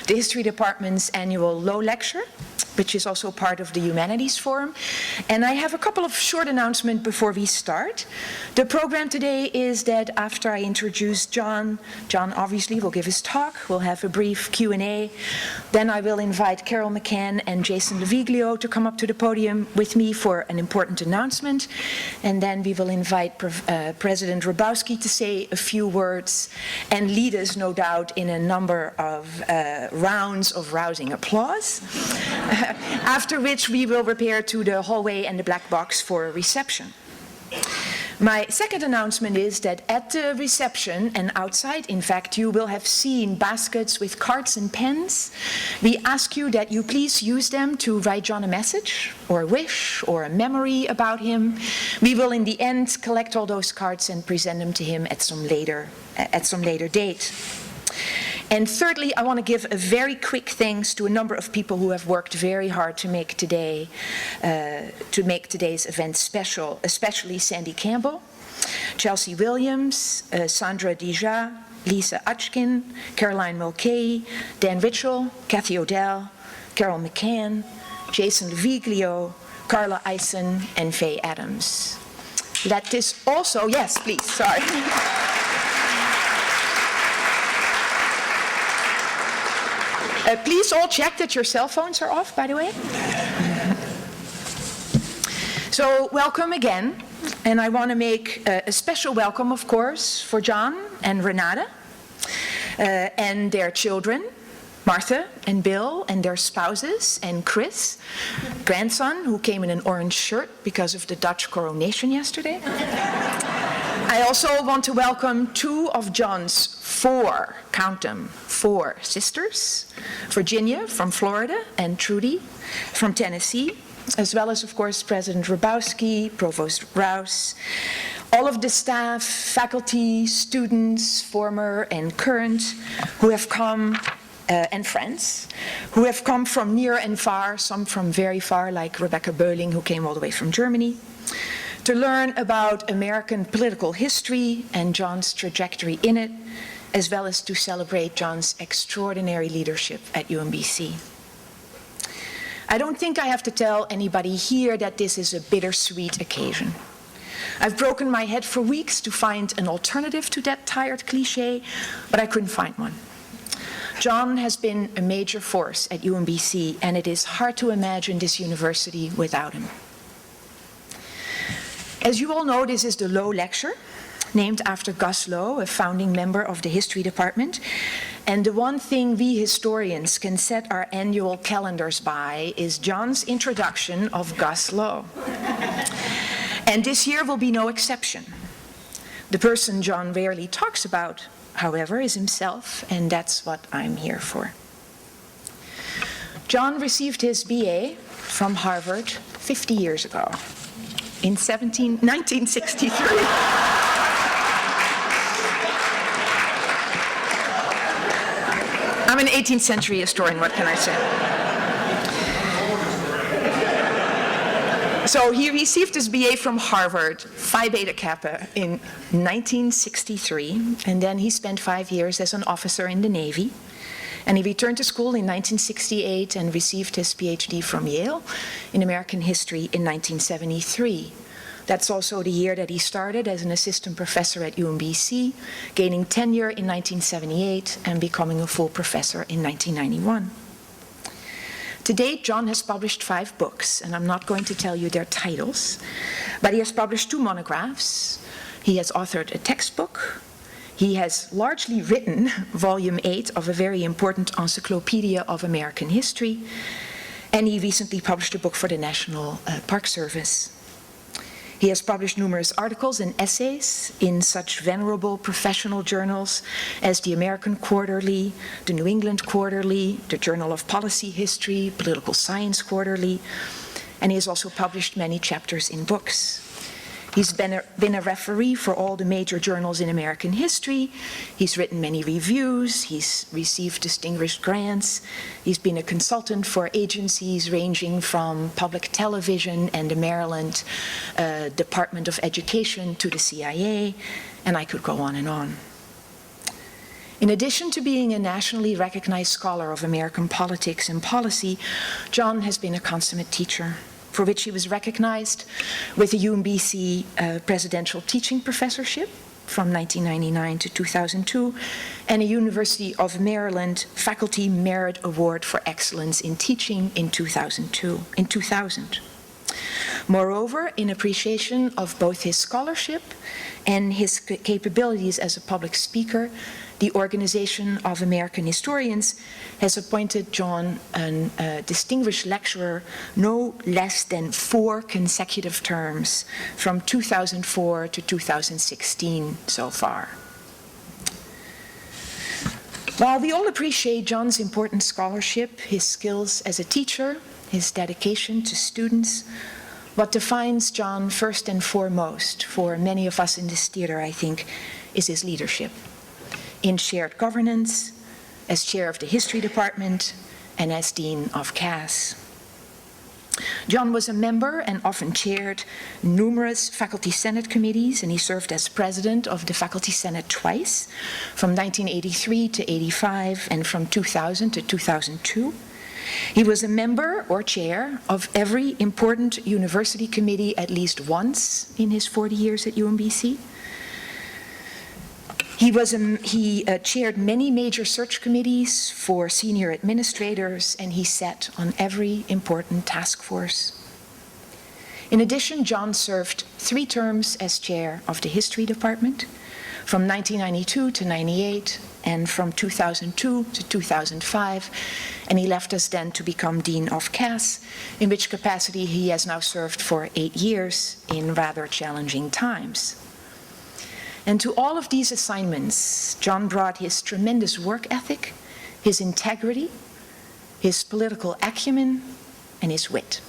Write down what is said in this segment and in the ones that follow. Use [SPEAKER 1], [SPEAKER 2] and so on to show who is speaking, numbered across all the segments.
[SPEAKER 1] the History Department's annual Law Lecture, which is also part of the Humanities Forum. And I have a couple of short announcements before we start. The program today is that after I introduce John obviously will give his talk, we'll have a brief Q&A. Then I will invite Carol McCann and Jason Leviglio to come up to the podium with me for an important announcement. And then we will invite President Hrabowski to say a few words and lead us, no doubt, in a number of rounds of rousing applause. After which we will repair to the hallway and the black box for a reception. My second announcement is that at the reception and outside, in fact, you will have seen baskets with cards and pens. We ask you that you please use them to write John a message or a wish or a memory about him. We will in the end collect all those cards and present them to him at some later date. And thirdly, I want to give a very quick thanks to a number of people who have worked very hard to make today's event special, especially Sandy Campbell, Chelsea Williams, Sandra Dija, Lisa Utchkin, Caroline Mulcahy, Dan Ritchell, Kathy Odell, Carol McCann, Jason Leviglio, Carla Eisen, and Faye Adams. Let this also, yes, please, sorry. Please all check that your cell phones are off, by the way. So welcome again, and I want to make a special welcome, of course, for John and Renata and their children, Martha and Bill and their spouses, and Chris, grandson, who came in an orange shirt because of the Dutch coronation yesterday. I also want to welcome two of John's four, count them, four sisters, Virginia from Florida and Trudy from Tennessee, as well as, of course, President Hrabowski, Provost Rouse, all of the staff, faculty, students, former and current, who have come, and friends, who have come from near and far, some from very far, like Rebecca Böhling, who came all the way from Germany, to learn about American political history and John's trajectory in it, as well as to celebrate John's extraordinary leadership at UMBC. I don't think I have to tell anybody here that this is a bittersweet occasion. I've broken my head for weeks to find an alternative to that tired cliche, but I couldn't find one. John has been a major force at UMBC, and it is hard to imagine this university without him. As you all know, this is the Low Lecture, named after Gus Low, a founding member of the History Department. And the one thing we historians can set our annual calendars by is John's introduction of Gus Low. And this year will be no exception. The person John rarely talks about, however, is himself, and that's what I'm here for. John received his BA from Harvard 50 years ago, in 1963. I'm an 18th century historian, what can I say? So he received his BA from Harvard, Phi Beta Kappa, in 1963, and then he spent 5 years as an officer in the Navy. And he returned to school in 1968 and received his PhD from Yale in American history in 1973. That's also the year that he started as an assistant professor at UMBC, gaining tenure in 1978 and becoming a full professor in 1991. To date, John has published 5 books, and I'm not going to tell you their titles, but he has published 2 monographs. He has authored a textbook. He has largely written volume 8 of a very important encyclopedia of American history, and he recently published a book for the National Park Service. He has published numerous articles and essays in such venerable professional journals as the American Quarterly, the New England Quarterly, the Journal of Policy History, Political Science Quarterly, and he has also published many chapters in books. He's been a referee for all the major journals in American history. He's written many reviews. He's received distinguished grants. He's been a consultant for agencies ranging from public television and the Maryland Department of Education to the CIA, and I could go on and on. In addition to being a nationally recognized scholar of American politics and policy, John has been a consummate teacher, for which he was recognized with a UMBC presidential teaching professorship from 1999 to 2002, and a University of Maryland Faculty Merit Award for Excellence in Teaching in 2000. Moreover, in appreciation of both his scholarship and his capabilities as a public speaker, the Organization of American Historians has appointed John a distinguished lecturer no less than 4 consecutive terms from 2004 to 2016 so far. While we all appreciate John's important scholarship, his skills as a teacher, his dedication to students, what defines John first and foremost for many of us in this theater, I think, is his leadership in shared governance, as chair of the history department, and as dean of Cass. John was a member and often chaired numerous faculty senate committees, and he served as president of the faculty senate twice, from 1983 to 85 and from 2000 to 2002. He was a member or chair of every important university committee at least once in his 40 years at UMBC. He chaired many major search committees for senior administrators, and he sat on every important task force. In addition, John served 3 terms as chair of the history department, from 1992 to 98, and from 2002 to 2005, and he left us then to become dean of Cass, in which capacity he has now served for 8 years in rather challenging times. And to all of these assignments, John brought his tremendous work ethic, his integrity, his political acumen, and his wit.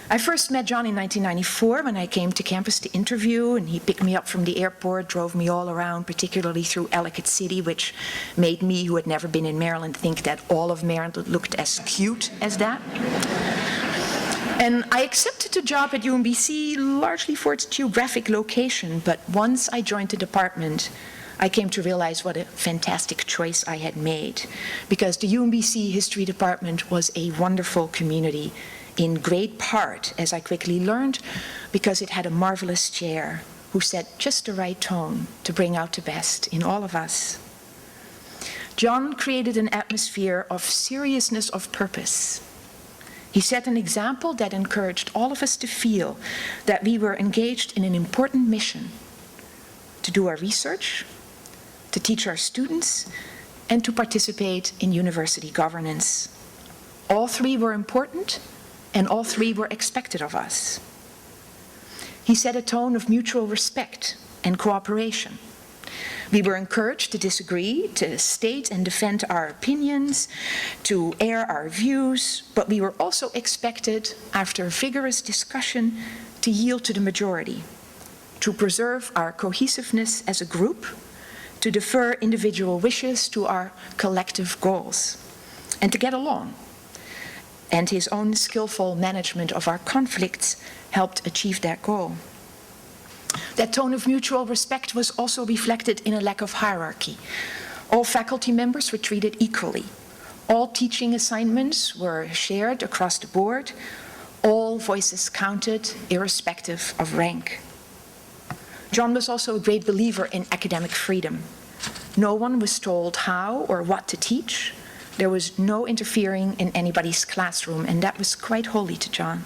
[SPEAKER 1] I first met John in 1994 when I came to campus to interview, and he picked me up from the airport, drove me all around, particularly through Ellicott City, which made me, who had never been in Maryland, think that all of Maryland looked as cute as that. And I accepted the job at UMBC largely for its geographic location, but once I joined the department, I came to realize what a fantastic choice I had made, because the UMBC History Department was a wonderful community, in great part, as I quickly learned, because it had a marvelous chair who set just the right tone to bring out the best in all of us. John created an atmosphere of seriousness of purpose. He set an example that encouraged all of us to feel that we were engaged in an important mission: to do our research, to teach our students, and to participate in university governance. All 3 were important, and all 3 were expected of us. He set a tone of mutual respect and cooperation. We were encouraged to disagree, to state and defend our opinions, to air our views, but we were also expected, after vigorous discussion, to yield to the majority, to preserve our cohesiveness as a group, to defer individual wishes to our collective goals, and to get along. And his own skillful management of our conflicts helped achieve that goal. That tone of mutual respect was also reflected in a lack of hierarchy. All faculty members were treated equally. All teaching assignments were shared across the board. All voices counted, irrespective of rank. John was also a great believer in academic freedom. No one was told how or what to teach. There was no interfering in anybody's classroom, and that was quite holy to John.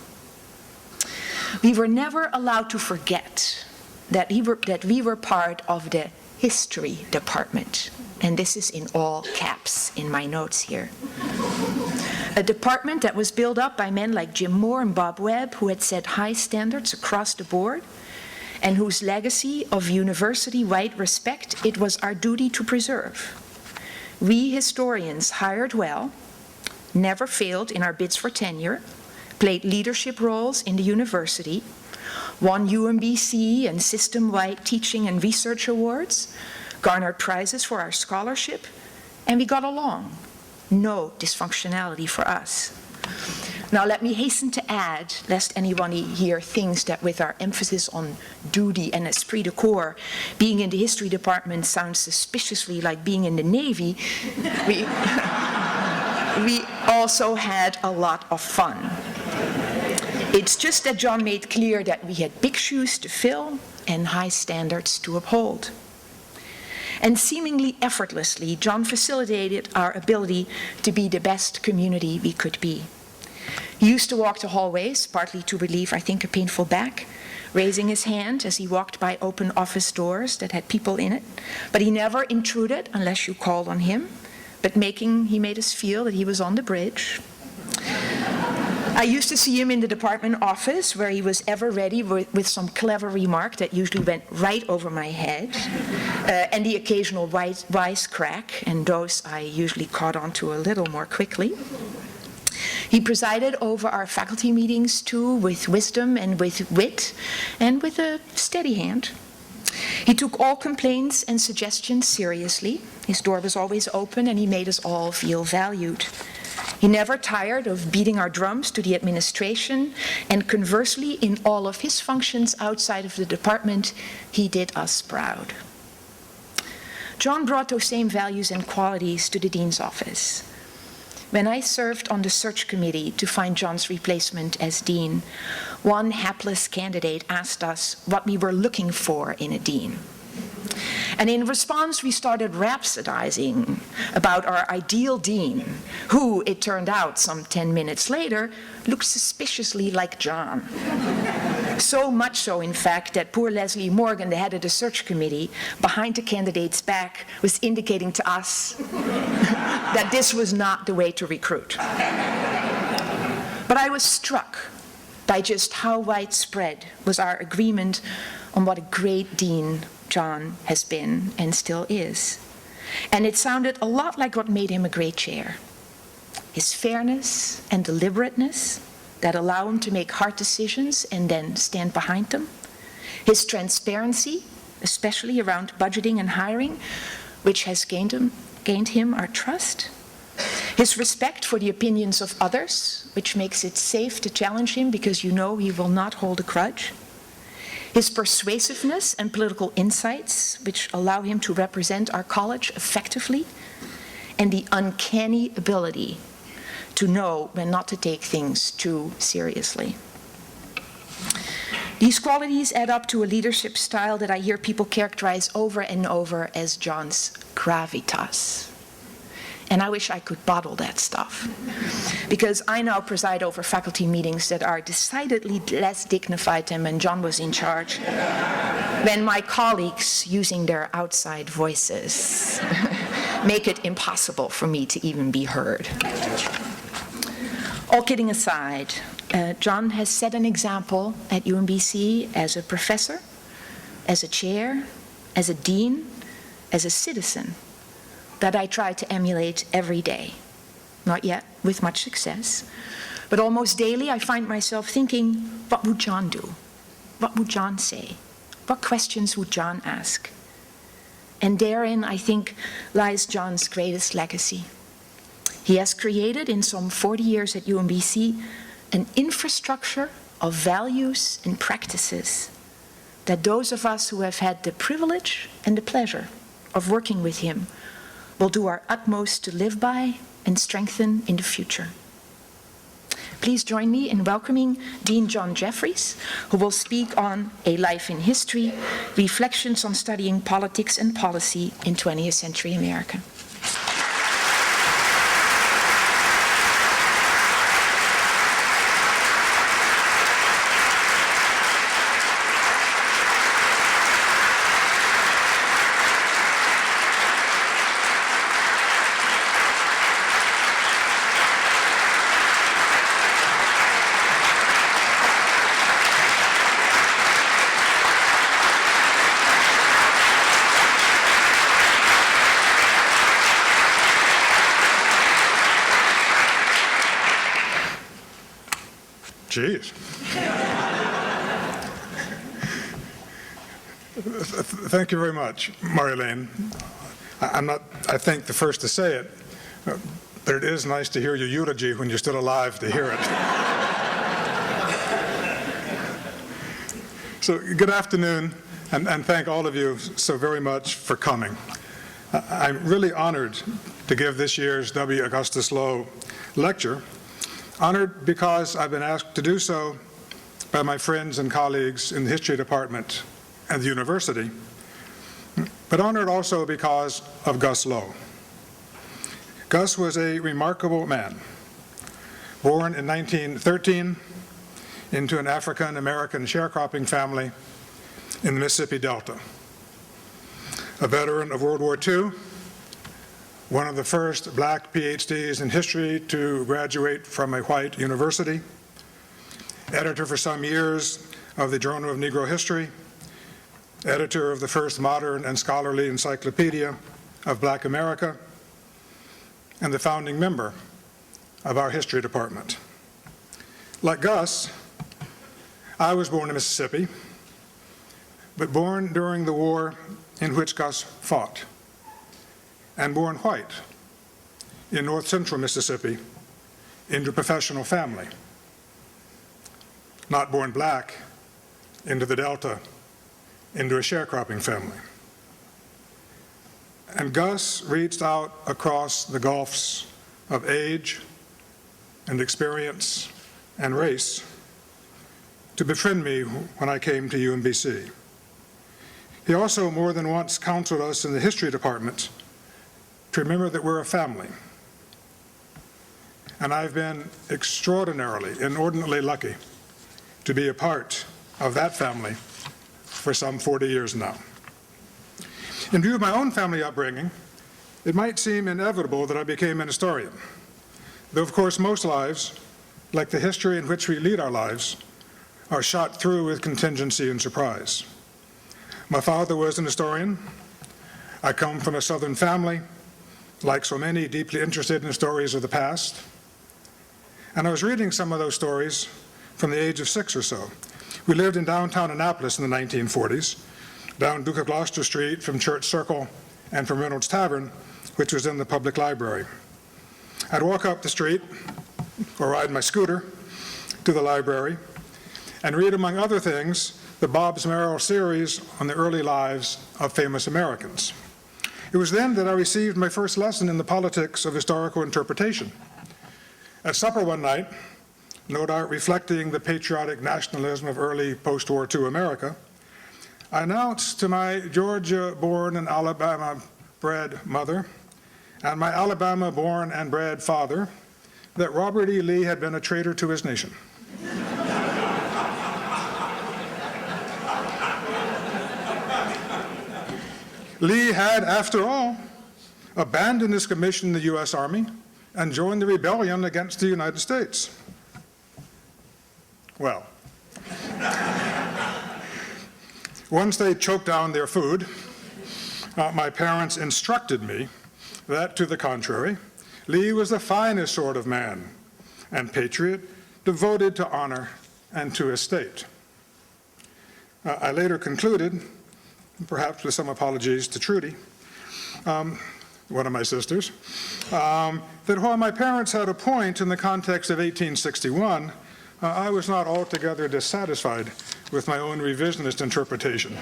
[SPEAKER 1] We were never allowed to forget that we were part of the history department, and this is in all caps in my notes here. A department that was built up by men like Jim Moore and Bob Webb, who had set high standards across the board, and whose legacy of university-wide respect it was our duty to preserve. We historians hired well, never failed in our bids for tenure, played leadership roles in the university, won UMBC and system-wide teaching and research awards, garnered prizes for our scholarship, and we got along. No dysfunctionality for us. Now, let me hasten to add, lest anyone here thinks that with our emphasis on duty and esprit de corps, being in the history department sounds suspiciously like being in the Navy, we also had a lot of fun. It's just that John made clear that we had big shoes to fill and high standards to uphold. And seemingly effortlessly, John facilitated our ability to be the best community we could be. He used to walk the hallways, partly to relieve, I think, a painful back, raising his hand as he walked by open office doors that had people in it. But he never intruded unless you called on him, but he made us feel that he was on the bridge. I used to see him in the department office where he was ever ready with some clever remark that usually went right over my head, and the occasional wisecrack, and those I usually caught on to a little more quickly. He presided over our faculty meetings too, with wisdom and with wit, and with a steady hand. He took all complaints and suggestions seriously. His door was always open, and he made us all feel valued. He never tired of beating our drums to the administration, and conversely, in all of his functions outside of the department, he did us proud. John brought those same values and qualities to the dean's office. When I served on the search committee to find John's replacement as dean, one hapless candidate asked us what we were looking for in a dean. And in response, we started rhapsodizing about our ideal dean, who, it turned out some 10 minutes later, looked suspiciously like John. So much so, in fact, that poor Leslie Morgan, the head of the search committee, behind the candidate's back, was indicating to us that this was not the way to recruit. But I was struck by just how widespread was our agreement on what a great dean John has been and still is. And it sounded a lot like what made him a great chair. His fairness and deliberateness that allow him to make hard decisions and then stand behind them. His transparency, especially around budgeting and hiring, which has gained him our trust. His respect for the opinions of others, which makes it safe to challenge him because you know he will not hold a grudge. His persuasiveness and political insights, which allow him to represent our college effectively, and the uncanny ability to know when not to take things too seriously. These qualities add up to a leadership style that I hear people characterize over and over as John's gravitas. And I wish I could bottle that stuff, because I now preside over faculty meetings that are decidedly less dignified than when John was in charge, when my colleagues, using their outside voices, make it impossible for me to even be heard. All kidding aside, John has set an example at UMBC as a professor, as a chair, as a dean, as a citizen, that I try to emulate every day. Not yet with much success, but almost daily I find myself thinking, what would John do? What would John say? What questions would John ask? And therein, I think, lies John's greatest legacy. He has created, in some 40 years at UMBC, an infrastructure of values and practices that those of us who have had the privilege and the pleasure of working with him will do our utmost to live by and strengthen in the future. Please join me in welcoming Dean John Jeffries, who will speak on A Life in History, Reflections on Studying Politics and Policy in 20th Century America.
[SPEAKER 2] Jeez. Thank you very much, Marjolaine. I'm not, I think, the first to say it, but it is nice to hear your eulogy when you're still alive to hear it. So good afternoon, and thank all of you so very much for coming. I'm really honored to give this year's W. Augustus Lowe lecture, honored because I've been asked to do so by my friends and colleagues in the history department at the university, but honored also because of Gus Lowe. Gus was a remarkable man, born in 1913 into an African-American sharecropping family in the Mississippi Delta. A veteran of World War II, one of the first black PhDs in history to graduate from a white university, editor for some years of the Journal of Negro History, editor of the first modern and scholarly encyclopedia of Black America, and the founding member of our history department. Like Gus, I was born in Mississippi, but born during the war in which Gus fought, and born white in north-central Mississippi into a professional family, not born black into the Delta, into a sharecropping family. And Gus reached out across the gulfs of age and experience and race to befriend me when I came to UMBC. He also more than once counseled us in the history department to remember that we're a family. And I've been extraordinarily, inordinately lucky to be a part of that family for some 40 years now. In view of my own family upbringing, it might seem inevitable that I became an historian, though of course most lives, like the history in which we lead our lives, are shot through with contingency and surprise. My father was an historian. I come from a Southern family, like so many deeply interested in the stories of the past. And I was reading some of those stories from the age of 6 or so. We lived in downtown Annapolis in the 1940s, down Duke of Gloucester Street from Church Circle and from Reynolds Tavern, which was in the public library. I'd walk up the street or ride my scooter to the library and read, among other things, the Bobbs Merrill series on the early lives of famous Americans. It was then that I received my first lesson in the politics of historical interpretation. At supper one night, no doubt reflecting the patriotic nationalism of early post-War II America, I announced to my Georgia-born and Alabama-bred mother and my Alabama-born and bred father that Robert E. Lee had been a traitor to his nation. Lee had, after all, abandoned his commission in the U.S. Army and joined the rebellion against the United States. Well, once they choked down their food, my parents instructed me that, to the contrary, Lee was the finest sort of man and patriot, devoted to honor and to his state. I later concluded, perhaps with some apologies to Trudy, one of my sisters, that while my parents had a point in the context of 1861, I was not altogether dissatisfied with my own revisionist interpretation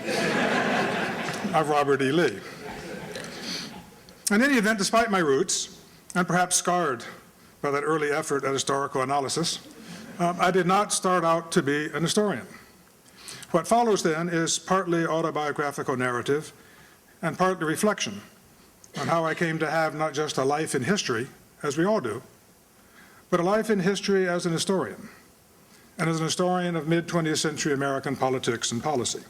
[SPEAKER 2] of Robert E. Lee. In any event, despite my roots, and perhaps scarred by that early effort at historical analysis, I did not start out to be an historian. What follows then is partly autobiographical narrative and partly reflection on how I came to have not just a life in history, as we all do, but a life in history as an historian, and as an historian of mid-20th century American politics and policy.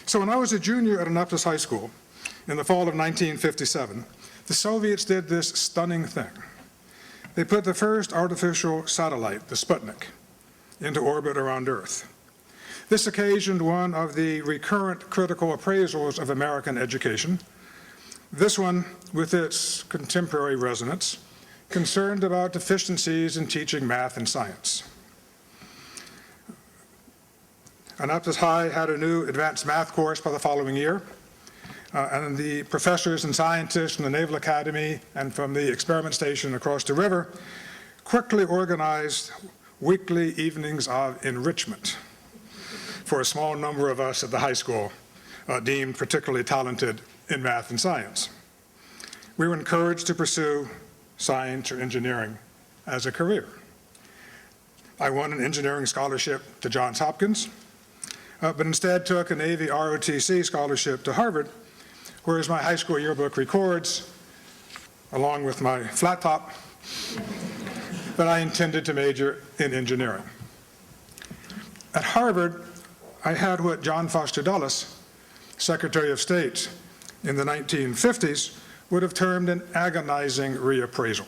[SPEAKER 2] So when I was a junior at Annapolis High School in the fall of 1957, the Soviets did this stunning thing. They put the first artificial satellite, the Sputnik, into orbit around Earth. This occasioned one of the recurrent critical appraisals of American education, this one, with its contemporary resonance, concerned about deficiencies in teaching math and science. Annapolis High had a new advanced math course by the following year. and the professors and scientists from the Naval Academy and from the experiment station across the river quickly organized weekly evenings of enrichment for a small number of us at the high school deemed particularly talented in math and science. We were encouraged to pursue science or engineering as a career. I won an engineering scholarship to Johns Hopkins, but instead took a Navy ROTC scholarship to Harvard, whereas my high school yearbook records, along with my flat top, that I intended to major in engineering. At Harvard, I had what John Foster Dulles, Secretary of State in the 1950s, would have termed an agonizing reappraisal.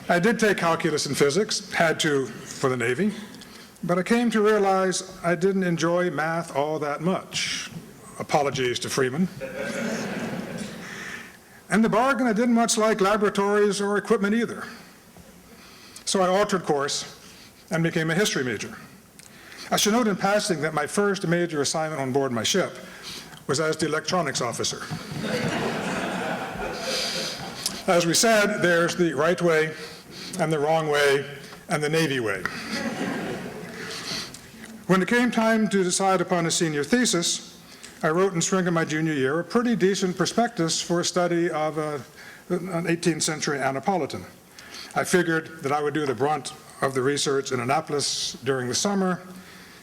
[SPEAKER 2] I did take calculus and physics, had to for the Navy, but I came to realize I didn't enjoy math all that much. Apologies to Freeman. And the bargain, I didn't much like laboratories or equipment either. So I altered course and became a history major. I should note in passing that my first major assignment on board my ship was as the electronics officer. As we said, there's the right way and the wrong way and the Navy way. When it came time to decide upon a senior thesis, I wrote in spring of my junior year a pretty decent prospectus for a study of an 18th century Annapolitan. I figured that I would do the brunt of the research in Annapolis during the summer,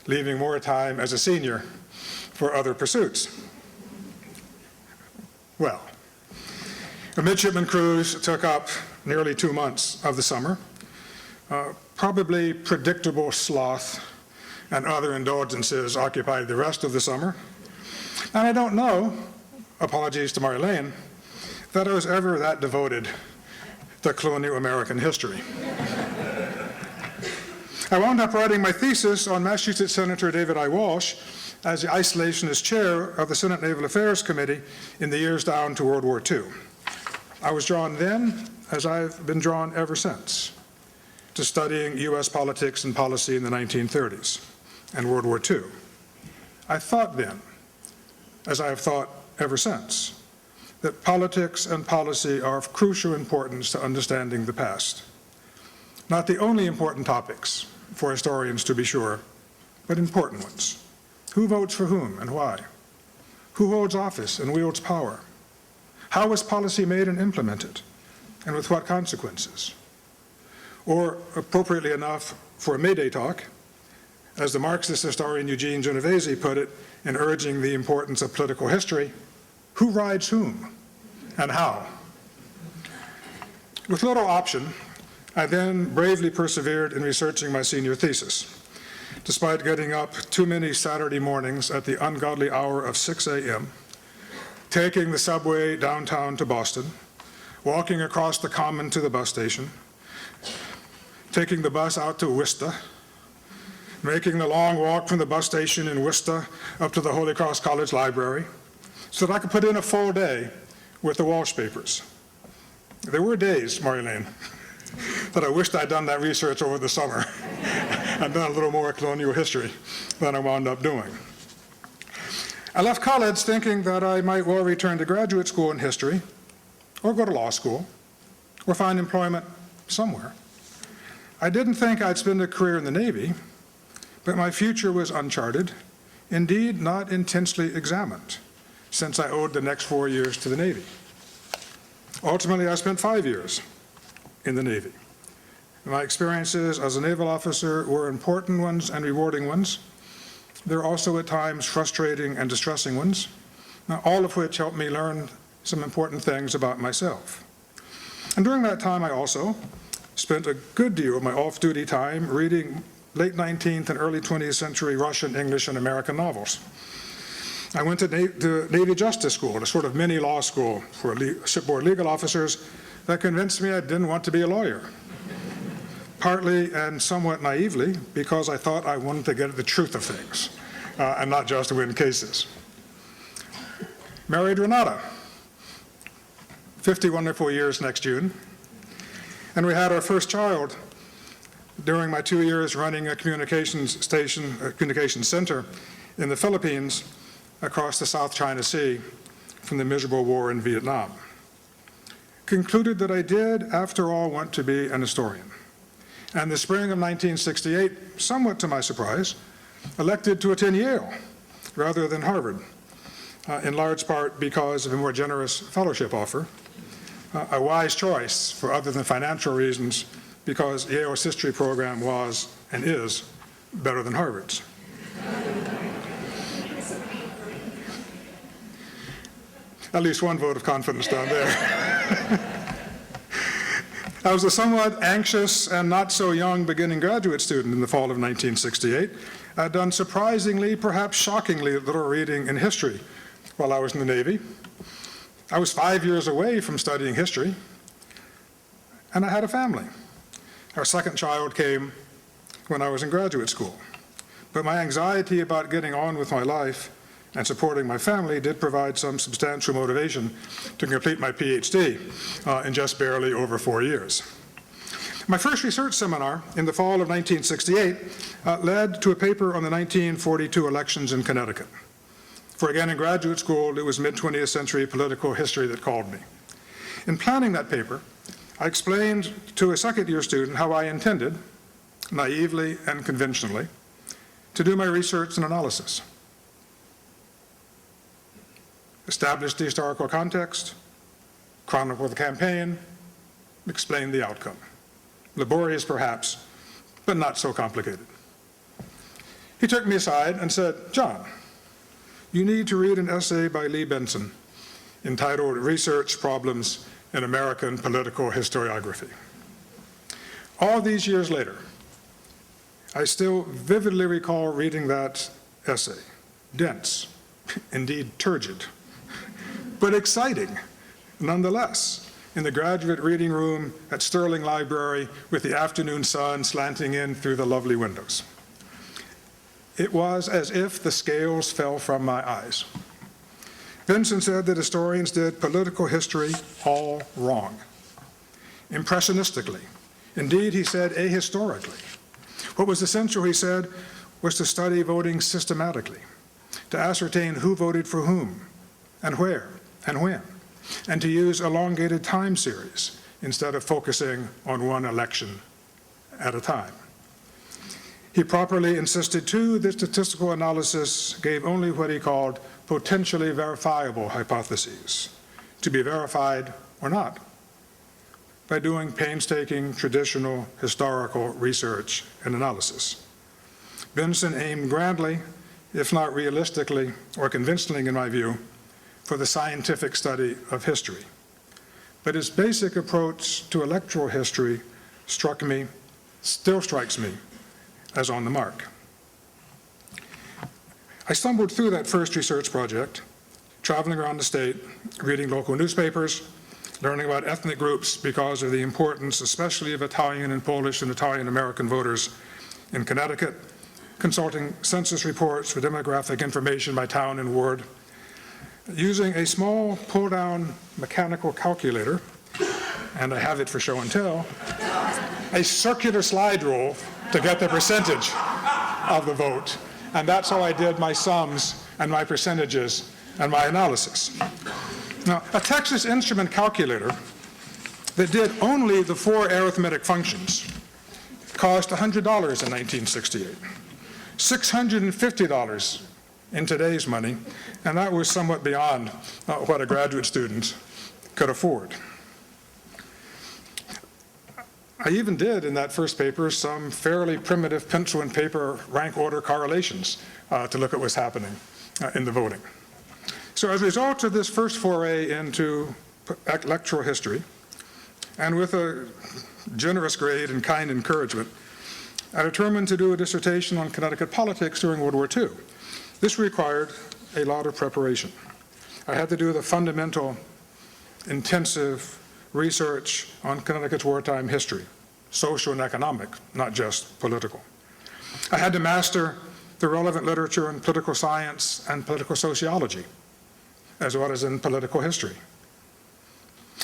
[SPEAKER 2] leaving more time as a senior for other pursuits. Well, a midshipman cruise took up nearly 2 months of the summer. Probably predictable sloth and other indulgences occupied the rest of the summer. And I don't know, apologies to Marlene, that I was ever that devoted to colonial American history. I wound up writing my thesis on Massachusetts Senator David I. Walsh as the isolationist chair of the Senate Naval Affairs Committee in the years down to World War II. I was drawn then, as I've been drawn ever since, to studying U.S. politics and policy in the 1930s and World War II. I thought then, as I have thought ever since, that politics and policy are of crucial importance to understanding the past. Not the only important topics for historians, to be sure, but important ones. Who votes for whom and why? Who holds office and wields power? How is policy made and implemented, and with what consequences? Or, appropriately enough, for a May Day talk, as the Marxist historian Eugene Genovese put it in urging the importance of political history, who rides whom and how? With little option, I then bravely persevered in researching my senior thesis, despite getting up too many Saturday mornings at the ungodly hour of 6 a.m., taking the subway downtown to Boston, walking across the Common to the bus station, taking the bus out to Worcester, making the long walk from the bus station in Worcester up to the Holy Cross College Library, so that I could put in a full day with the Walsh papers. There were days, Marlene, that I wished I'd done that research over the summer and done a little more colonial history than I wound up doing. I left college thinking that I might well return to graduate school in history, or go to law school, or find employment somewhere. I didn't think I'd spend a career in the Navy, but my future was uncharted, indeed not intensely examined, since I owed the next 4 years to the Navy. Ultimately, I spent 5 years in the Navy. My experiences as a naval officer were important ones and rewarding ones. There are also at times frustrating and distressing ones, all of which helped me learn some important things about myself. And during that time, I also spent a good deal of my off-duty time reading late 19th and early 20th century Russian, English, and American novels. I went to Navy Justice School, a sort of mini law school for shipboard legal officers that convinced me I didn't want to be a lawyer. Partly and somewhat naively, because I thought I wanted to get at the truth of things, and not just to win cases. Married Renata, 50 wonderful years next June, and we had our first child during my 2 years running a communications center in the Philippines across the South China Sea from the miserable war in Vietnam. Concluded that I did, after all, want to be an historian. And the spring of 1968, somewhat to my surprise, elected to attend Yale rather than Harvard, in large part because of a more generous fellowship offer, a wise choice for other than financial reasons, because Yale's history program was and is better than Harvard's. At least one vote of confidence down there. I was a somewhat anxious and not so young beginning graduate student in the fall of 1968. I'd done surprisingly, perhaps shockingly, little reading in history while I was in the Navy. I was 5 years away from studying history, and I had a family. Our second child came when I was in graduate school. But my anxiety about getting on with my life and supporting my family did provide some substantial motivation to complete my PhD in just barely over 4 years. My first research seminar in the fall of 1968 led to a paper on the 1942 elections in Connecticut. For again, in graduate school, it was mid-20th century political history that called me. In planning that paper, I explained to a second-year student how I intended, naively and conventionally, to do my research and analysis. Establish the historical context, chronicle the campaign, explain the outcome. Laborious, perhaps, but not so complicated. He took me aside and said, "John, you need to read an essay by Lee Benson entitled Research Problems in American Political Historiography." All these years later, I still vividly recall reading that essay, dense, indeed turgid, but exciting nonetheless, in the graduate reading room at Sterling Library with the afternoon sun slanting in through the lovely windows. It was as if the scales fell from my eyes. Benson said that historians did political history all wrong, impressionistically. Indeed, he said, ahistorically. What was essential, he said, was to study voting systematically, to ascertain who voted for whom, and where, and when, and to use elongated time series instead of focusing on one election at a time. He properly insisted, too, that statistical analysis gave only what he called potentially verifiable hypotheses, to be verified or not, by doing painstaking, traditional, historical research and analysis. Benson aimed grandly, if not realistically or convincingly in my view, for the scientific study of history. But his basic approach to electoral history struck me, still strikes me, as on the mark. I stumbled through that first research project, traveling around the state, reading local newspapers, learning about ethnic groups because of the importance, especially of Italian and Polish and Italian-American voters in Connecticut, consulting census reports for demographic information by town and ward, using a small pull-down mechanical calculator, and I have it for show and tell, a circular slide rule to get the percentage of the vote. And that's how I did my sums and my percentages and my analysis. Now, a Texas Instrument calculator that did only the 4 arithmetic functions cost $100 in 1968, $650 in today's money, and that was somewhat beyond what a graduate student could afford. I even did, in that first paper, some fairly primitive pencil and paper rank order correlations to look at what's happening in the voting. So as a result of this first foray into electoral history, and with a generous grade and kind encouragement, I determined to do a dissertation on Connecticut politics during World War II. This required a lot of preparation. I had to do the fundamental, intensive research on Connecticut's wartime history, social and economic, not just political. I had to master the relevant literature in political science and political sociology, as well as in political history.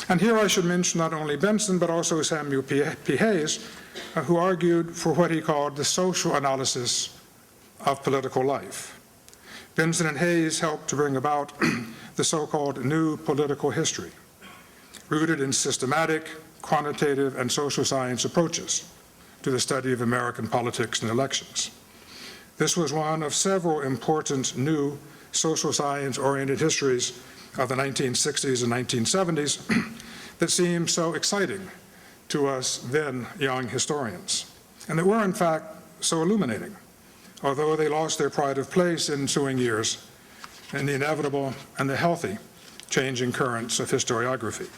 [SPEAKER 2] And here I should mention not only Benson, but also Samuel P. Hayes, who argued for what he called the social analysis of political life. Benson and Hayes helped to bring about the so-called new political history, rooted in systematic, quantitative, and social science approaches to the study of American politics and elections. This was one of several important new social science-oriented histories of the 1960s and 1970s that seemed so exciting to us then young historians, and that were in fact so illuminating, although they lost their pride of place in ensuing years in the inevitable and the healthy changing currents of historiography.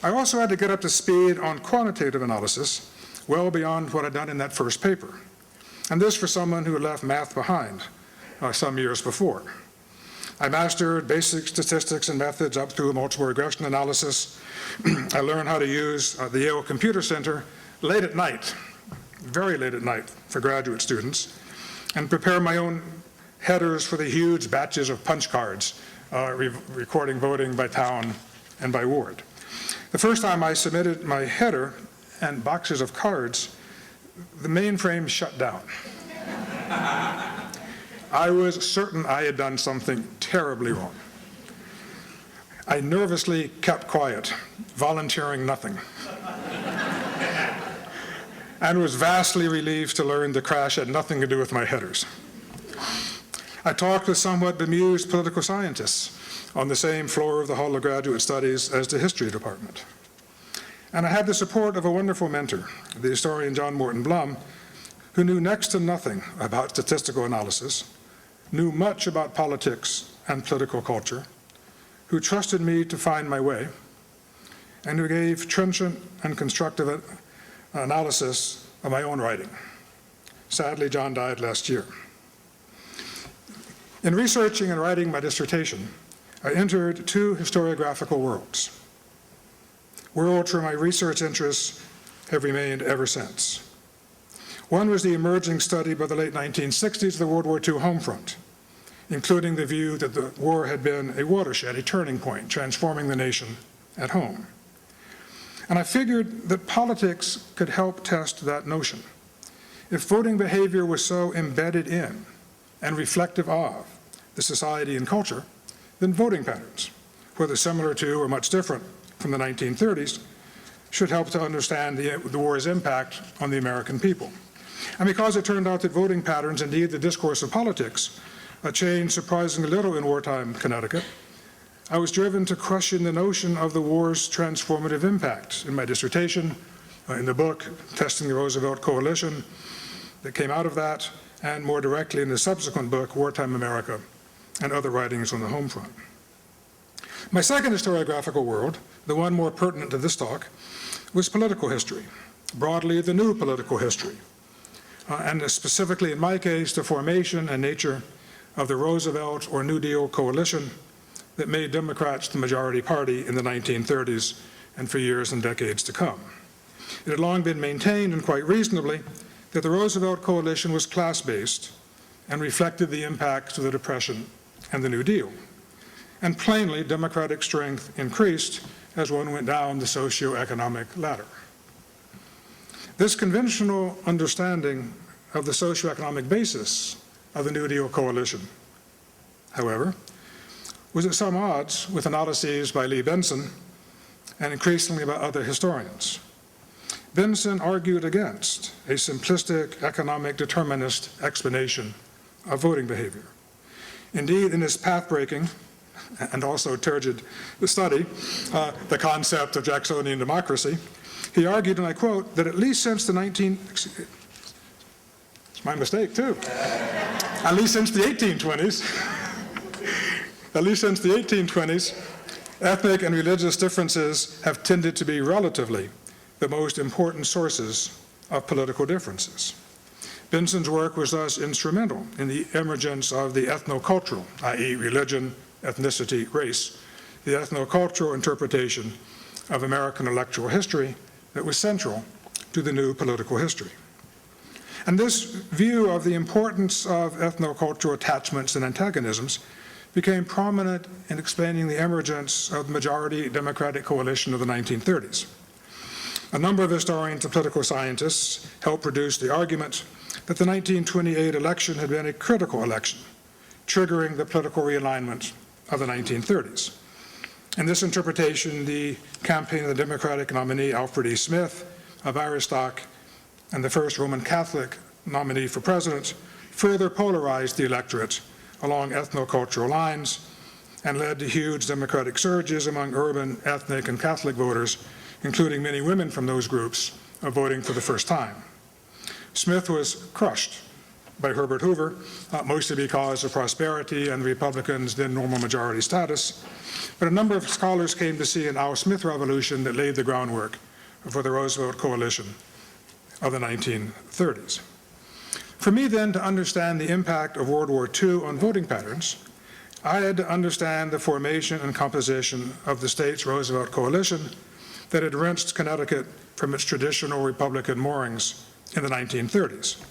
[SPEAKER 2] I also had to get up to speed on quantitative analysis well beyond what I'd done in that first paper, and this for someone who had left math behind some years before. I mastered basic statistics and methods up through multiple regression analysis. I learned how to use the Yale Computer Center late at night, very late at night for graduate students, and prepare my own headers for the huge batches of punch cards recording voting by town and by ward. The first time I submitted my header and boxes of cards, the mainframe shut down. I was certain I had done something terribly wrong. I nervously kept quiet, volunteering nothing, and was vastly relieved to learn the crash had nothing to do with my headers. I talked with somewhat bemused political scientists on the same floor of the Hall of Graduate Studies as the history department. And I had the support of a wonderful mentor, the historian John Morton Blum, who knew next to nothing about statistical analysis, knew much about politics and political culture, who trusted me to find my way, and who gave trenchant and constructive analysis of my own writing. Sadly, John died last year. In researching and writing my dissertation, I entered two historiographical worlds where my research interests have remained ever since. One was the emerging study by the late 1960s of the World War II home front, including the view that the war had been a watershed, a turning point, transforming the nation at home. And I figured that politics could help test that notion. If voting behavior was so embedded in and reflective of the society and culture, then voting patterns, whether similar to or much different from the 1930s, should help to understand the war's impact on the American people. And because it turned out that voting patterns, indeed the discourse of politics, changed surprisingly little in wartime Connecticut, I was driven to question the notion of the war's transformative impact in my dissertation, in the book, Testing the Roosevelt Coalition, that came out of that, and more directly in the subsequent book, Wartime America, and other writings on the home front. My second historiographical world, the one more pertinent to this talk, was political history, broadly the new political history, and specifically in my case, the formation and nature of the Roosevelt or New Deal coalition that made Democrats the majority party in the 1930s and for years and decades to come. It had long been maintained, and quite reasonably, that the Roosevelt coalition was class-based and reflected the impacts of the Depression and the New Deal. And plainly, Democratic strength increased as one went down the socioeconomic ladder. This conventional understanding of the socioeconomic basis of the New Deal coalition, however, was at some odds with analyses by Lee Benson and increasingly by other historians. Benson argued against a simplistic economic determinist explanation of voting behavior. Indeed, in his path-breaking and also turgid study, The Concept of Jacksonian Democracy, he argued, and I quote, that at least since the it's my mistake too, at least since the 1820s, ethnic and religious differences have tended to be relatively the most important sources of political differences. Benson's work was thus instrumental in the emergence of the ethnocultural, i.e. religion, ethnicity, race, the ethnocultural interpretation of American electoral history that was central to the new political history. And this view of the importance of ethnocultural attachments and antagonisms became prominent in explaining the emergence of the majority Democratic coalition of the 1930s. A number of historians and political scientists helped produce the argument that the 1928 election had been a critical election triggering the political realignment of the 1930s. In this interpretation, the campaign of the Democratic nominee Alfred E. Smith of Irish stock and the first Roman Catholic nominee for president further polarized the electorate along ethnocultural lines and led to huge democratic surges among urban, ethnic, and Catholic voters, including many women from those groups, voting for the first time. Smith was crushed by Herbert Hoover, mostly because of prosperity and the Republicans' then normal majority status, but a number of scholars came to see an Al Smith revolution that laid the groundwork for the Roosevelt coalition of the 1930s. For me then to understand the impact of World War II on voting patterns, I had to understand the formation and composition of the state's Roosevelt coalition that had wrenched Connecticut from its traditional Republican moorings in the 1930s.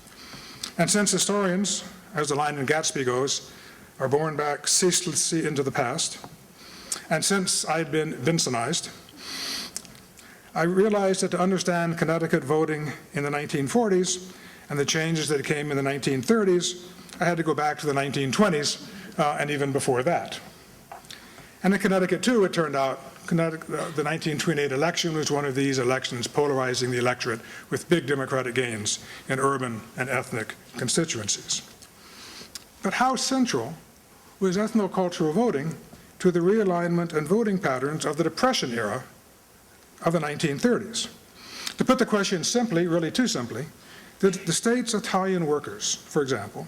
[SPEAKER 2] And since historians, as the line in Gatsby goes, are borne back ceaselessly into the past, and since I'd been Vincentized, I realized that to understand Connecticut voting in the 1940s and the changes that came in the 1930s, I had to go back to the 1920s and even before that. And in Connecticut, too, it turned out the 1928 election was one of these elections polarizing the electorate with big Democratic gains in urban and ethnic constituencies. But how central was ethnocultural voting to the realignment and voting patterns of the Depression era of the 1930s? To put the question simply, really too simply, did the state's Italian workers, for example,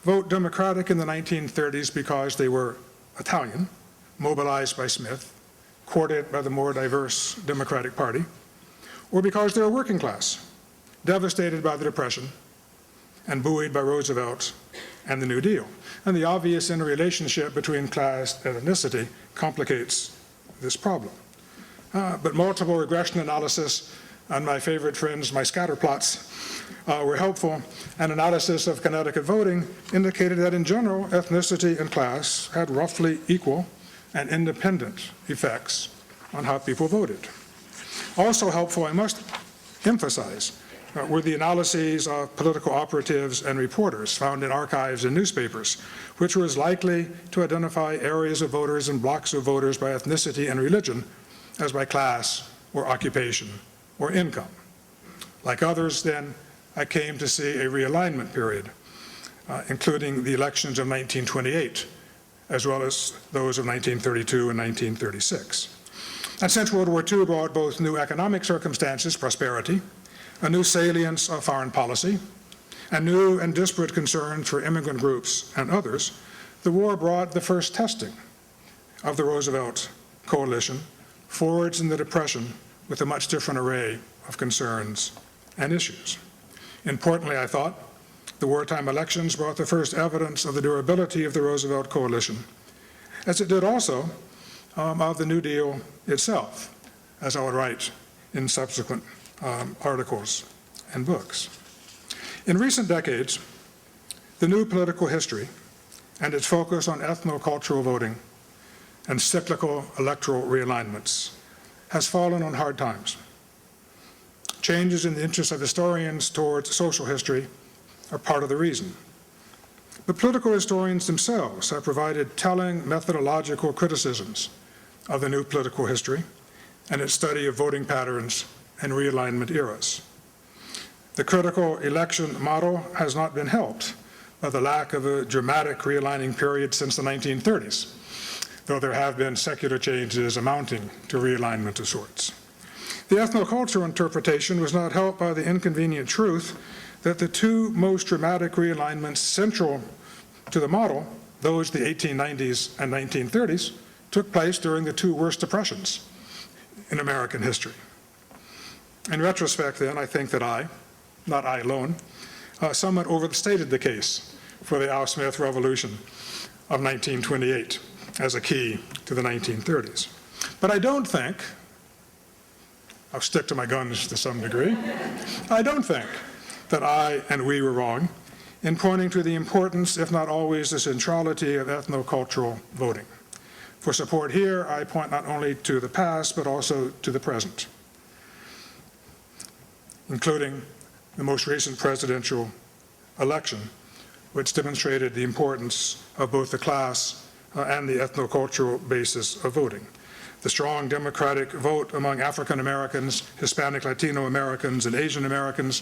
[SPEAKER 2] vote Democratic in the 1930s because they were Italian, mobilized by Smith, courted by the more diverse Democratic Party, or because they were working class, devastated by the Depression and buoyed by Roosevelt and the New Deal? And the obvious interrelationship between class and ethnicity complicates this problem. But multiple regression analysis and my favorite friends, my scatter plots, were helpful, and analysis of Connecticut voting indicated that in general, ethnicity and class had roughly equal and independent effects on how people voted. Also helpful, I must emphasize, were the analyses of political operatives and reporters found in archives and newspapers, which was likely to identify areas of voters and blocks of voters by ethnicity and religion as by class or occupation or income. Like others, then, I came to see a realignment period, including the elections of 1928, as well as those of 1932 and 1936. And since World War II brought both new economic circumstances, prosperity, a new salience of foreign policy, and new and disparate concerns for immigrant groups and others, the war brought the first testing of the Roosevelt coalition forwards in the Depression with a much different array of concerns and issues. Importantly, I thought, the wartime elections brought the first evidence of the durability of the Roosevelt coalition, as it did also of the New Deal itself, as I would write in subsequent articles and books. In recent decades, the new political history and its focus on ethnocultural voting and cyclical electoral realignments has fallen on hard times. Changes in the interests of historians towards social history are part of the reason. But political historians themselves have provided telling methodological criticisms of the new political history and its study of voting patterns and realignment eras. The critical election model has not been helped by the lack of a dramatic realigning period since the 1930s, though there have been secular changes amounting to realignment of sorts. The ethnocultural interpretation was not helped by the inconvenient truth that the two most dramatic realignments central to the model, those the 1890s and 1930s, took place during the two worst depressions in American history. In retrospect, then, I think that not I alone, somewhat overstated the case for the Al Smith Revolution of 1928 as a key to the 1930s. But I don't think, I'll stick to my guns to some degree, I don't think that I and we were wrong in pointing to the importance, if not always the centrality, of ethnocultural voting. For support here, I point not only to the past, but also to the present, including the most recent presidential election, which demonstrated the importance of both the class and the ethnocultural basis of voting. The strong democratic vote among African Americans, Hispanic Latino Americans, and Asian Americans,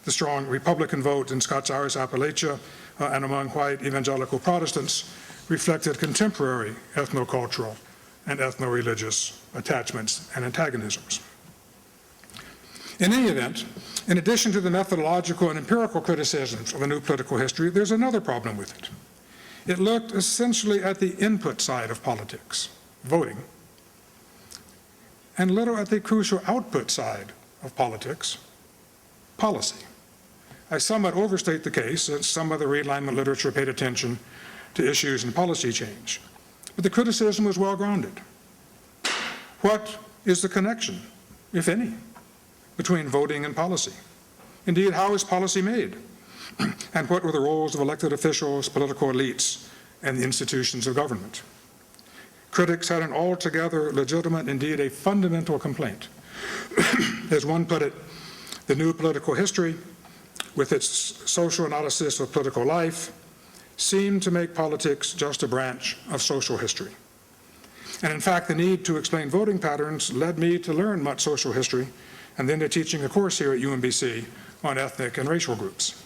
[SPEAKER 2] the strong Republican vote in Scots-Irish Appalachia, and among white evangelical Protestants reflected contemporary ethnocultural and ethno-religious attachments and antagonisms. In any event, in addition to the methodological and empirical criticisms of the new political history, there's another problem with it. It looked essentially at the input side of politics, voting, and little at the crucial output side of politics, policy. I somewhat overstate the case, since some of the realignment literature paid attention to issues in policy change. But the criticism was well-grounded. What is the connection, if any, between voting and policy? Indeed, how is policy made? And what were the roles of elected officials, political elites, and the institutions of government? Critics had an altogether legitimate, indeed a fundamental complaint. As one put it, the new political history, with its social analysis of political life, seemed to make politics just a branch of social history. And in fact, the need to explain voting patterns led me to learn much social history, and then to teaching a course here at UMBC on ethnic and racial groups.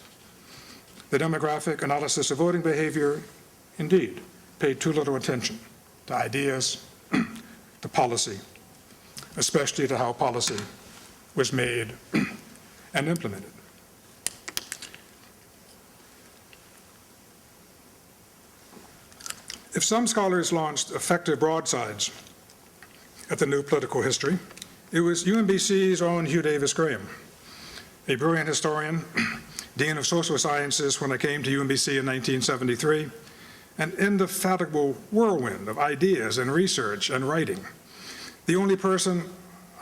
[SPEAKER 2] The demographic analysis of voting behavior, indeed, paid too little attention to ideas, to policy, especially to how policy was made and implemented. If some scholars launched effective broadsides at the new political history, it was UMBC's own Hugh Davis Graham, a brilliant historian, Dean of Social Sciences when I came to UMBC in 1973, an indefatigable whirlwind of ideas and research and writing. The only person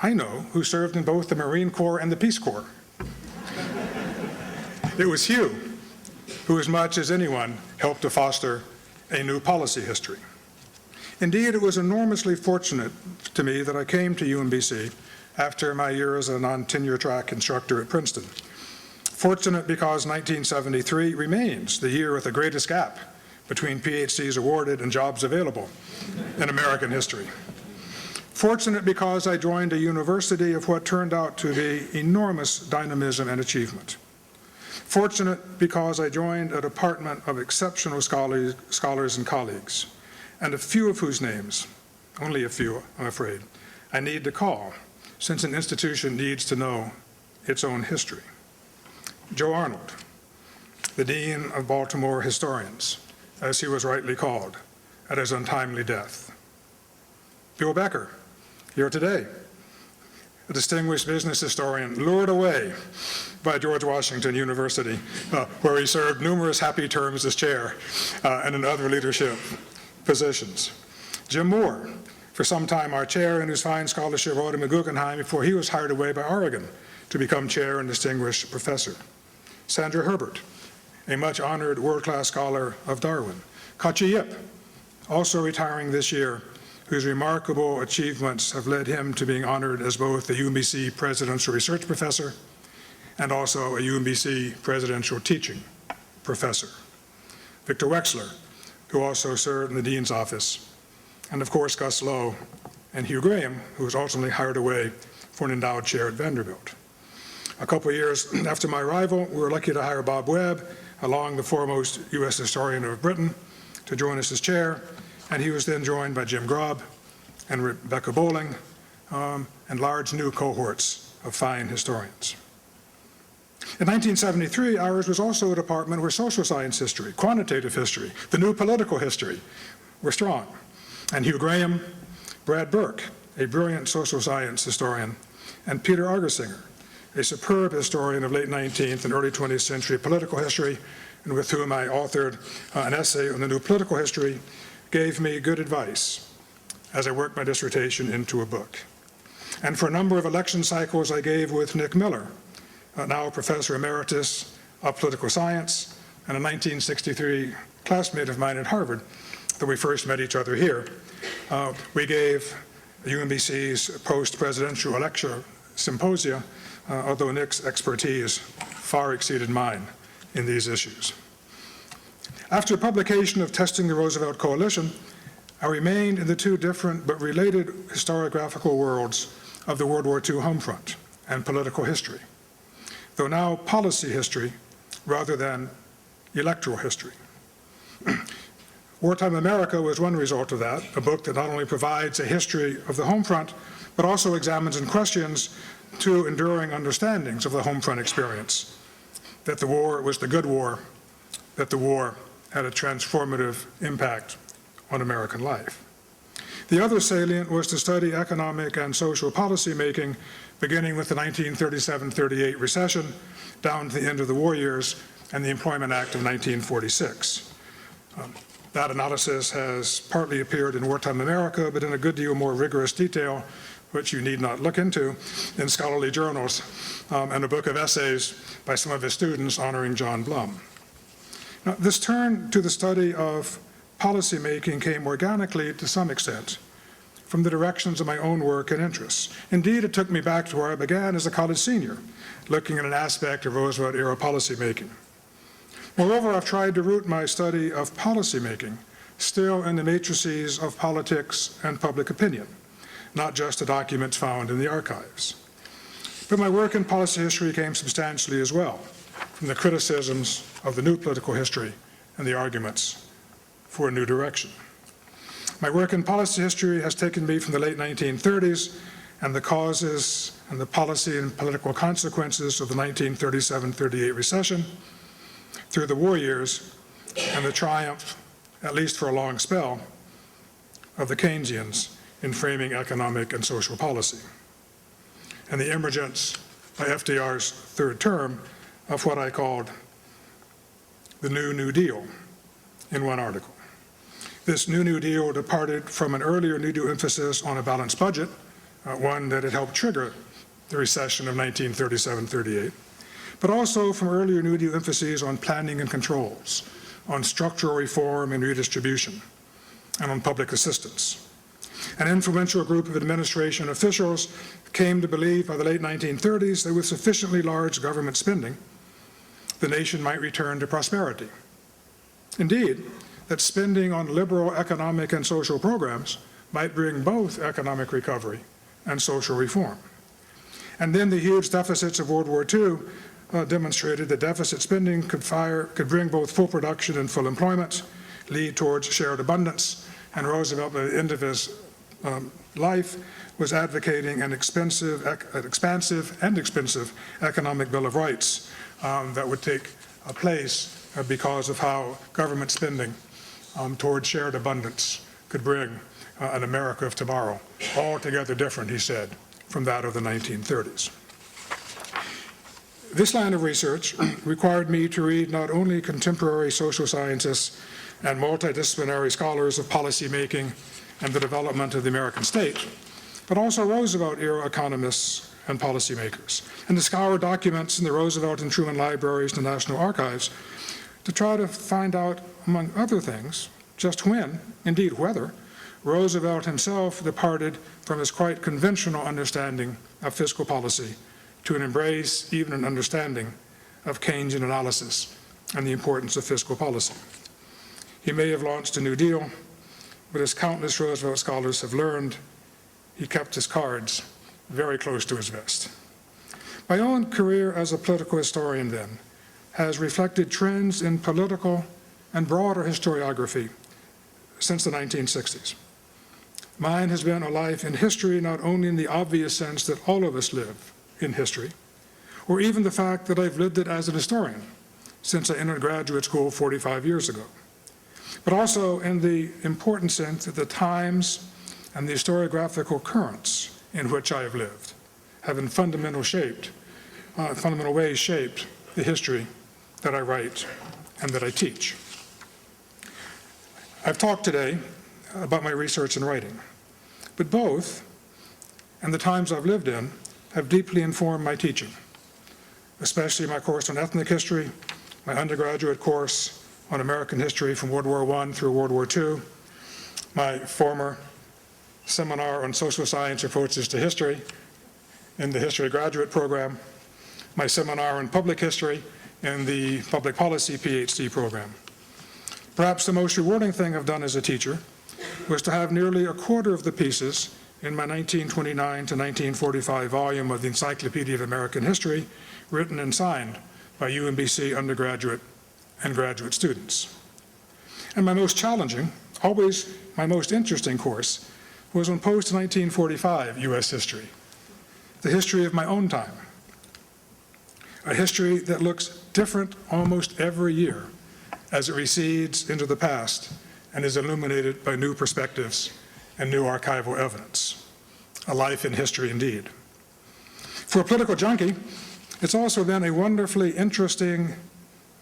[SPEAKER 2] I know who served in both the Marine Corps and the Peace Corps. It was Hugh who, as much as anyone, helped to foster a new policy history. Indeed, it was enormously fortunate to me that I came to UMBC after my year as a non-tenure track instructor at Princeton. Fortunate because 1973 remains the year with the greatest gap between PhDs awarded and jobs available in American history. Fortunate because I joined a university of what turned out to be enormous dynamism and achievement. Fortunate because I joined a department of exceptional scholars and colleagues, and a few of whose names, only a few, I'm afraid, I need to call, since an institution needs to know its own history. Joe Arnold, the Dean of Baltimore Historians, as he was rightly called, at his untimely death. Bill Becker, here today, a distinguished business historian lured away by George Washington University, where he served numerous happy terms as chair and in other leadership positions. Jim Moore, for some time our chair, and whose fine scholarship wrote him at Guggenheim before he was hired away by Oregon to become chair and distinguished professor. Sandra Herbert, a much honored world-class scholar of Darwin. Kachi Yip, also retiring this year, whose remarkable achievements have led him to being honored as both the UMBC Presidential Research Professor and also a UMBC Presidential Teaching Professor. Victor Wexler, who also served in the Dean's office, and of course Gus Lowe and Hugh Graham, who was ultimately hired away for an endowed chair at Vanderbilt. A couple of years after my arrival, we were lucky to hire Bob Webb, along the foremost U.S. historian of Britain, to join us as chair, and he was then joined by Jim Grubb and Rebecca Bowling, and large new cohorts of fine historians. In 1973, ours was also a department where social science history, quantitative history, the new political history were strong. And Hugh Graham, Brad Burke, a brilliant social science historian, and Peter Argersinger, a superb historian of late 19th and early 20th century political history, and with whom I authored an essay on the new political history, gave me good advice as I worked my dissertation into a book. And for a number of election cycles I gave with Nick Miller, now a professor emeritus of political science, and a 1963 classmate of mine at Harvard, that we first met each other here. We gave UMBC's post-presidential election symposia, although Nick's expertise far exceeded mine in these issues. After publication of Testing the Roosevelt Coalition, I remained in the two different but related historiographical worlds of the World War II home front and political history, though now policy history rather than electoral history. Wartime America was one result of that, a book that not only provides a history of the home front, but also examines and questions two enduring understandings of the home front experience, that the war was the good war, that the war had a transformative impact on American life. The other salient was to study economic and social policy making, beginning with the 1937-38 recession down to the end of the war years and the Employment Act of 1946. That analysis has partly appeared in Wartime America, but in a good deal more rigorous detail, which you need not look into, in scholarly journals and a book of essays by some of his students honoring John Blum. Now, this turn to the study of policymaking came organically, to some extent, from the directions of my own work and interests. Indeed, it took me back to where I began as a college senior, looking at an aspect of Roosevelt-era policymaking. Moreover, I've tried to root my study of policymaking still in the matrices of politics and public opinion, not just the documents found in the archives. But my work in policy history came substantially as well from the criticisms of the new political history and the arguments for a new direction. My work in policy history has taken me from the late 1930s and the causes and the policy and political consequences of the 1937-38 recession through the war years and the triumph, at least for a long spell, of the Keynesians in framing economic and social policy, and the emergence by FDR's third term of what I called the New Deal in one article. This New Deal departed from an earlier New Deal emphasis on a balanced budget, one that had helped trigger the recession of 1937-38, but also from earlier New Deal emphases on planning and controls, on structural reform and redistribution, and on public assistance. An influential group of administration officials came to believe by the late 1930s that with sufficiently large government spending, the nation might return to prosperity. Indeed, that spending on liberal economic and social programs might bring both economic recovery and social reform. And then the huge deficits of World War II demonstrated that deficit spending could bring both full production and full employment, lead towards shared abundance, and Roosevelt, by the end of his life, was advocating an expansive and expensive economic Bill of Rights that would take place because of how government spending towards shared abundance could bring an America of tomorrow, altogether different, he said, from that of the 1930s. This line of research required me to read not only contemporary social scientists and multidisciplinary scholars of policymaking and the development of the American state, but also Roosevelt-era economists and policymakers, and to scour documents in the Roosevelt and Truman libraries and the National Archives to try to find out, among other things, just when, indeed whether, Roosevelt himself departed from his quite conventional understanding of fiscal policy to an embrace, even an understanding, of Keynesian analysis and the importance of fiscal policy. He may have launched a New Deal, but as countless Roosevelt scholars have learned, he kept his cards very close to his vest. My own career as a political historian, then, has reflected trends in political and broader historiography since the 1960s. Mine has been a life in history, not only in the obvious sense that all of us live in history, or even the fact that I've lived it as an historian since I entered graduate school 45 years ago, but also in the important sense that the times and the historiographical currents in which I have lived have in fundamental ways shaped the history that I write and that I teach. I've talked today about my research and writing, but both, and the times I've lived in, have deeply informed my teaching, especially my course on ethnic history, my undergraduate course on American history from World War I through World War II, my former seminar on social science approaches to history in the history graduate program, my seminar on public history in the public policy PhD program. Perhaps the most rewarding thing I've done as a teacher was to have nearly a quarter of the pieces in my 1929 to 1945 volume of the Encyclopedia of American History written and signed by UMBC undergraduate and graduate students. And my most challenging, always my most interesting course was on post-1945 U.S. history, the history of my own time, a history that looks different almost every year as it recedes into the past and is illuminated by new perspectives and new archival evidence. A life in history indeed. For a political junkie, it's also been a wonderfully interesting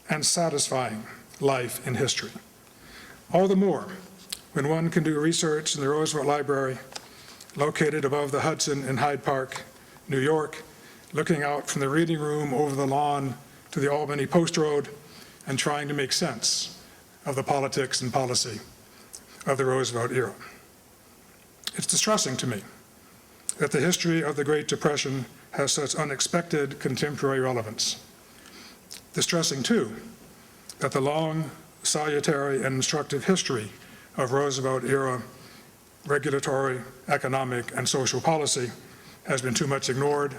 [SPEAKER 2] and satisfying life in history. All the more when one can do research in the Roosevelt Library, located above the Hudson in Hyde Park, New York, looking out from the reading room over the lawn to the Albany Post Road and trying to make sense of the politics and policy of the Roosevelt era. It's distressing to me that the history of the Great Depression has such unexpected contemporary relevance. Distressing, too, that the long, salutary, and instructive history of Roosevelt-era regulatory, economic, and social policy has been too much ignored,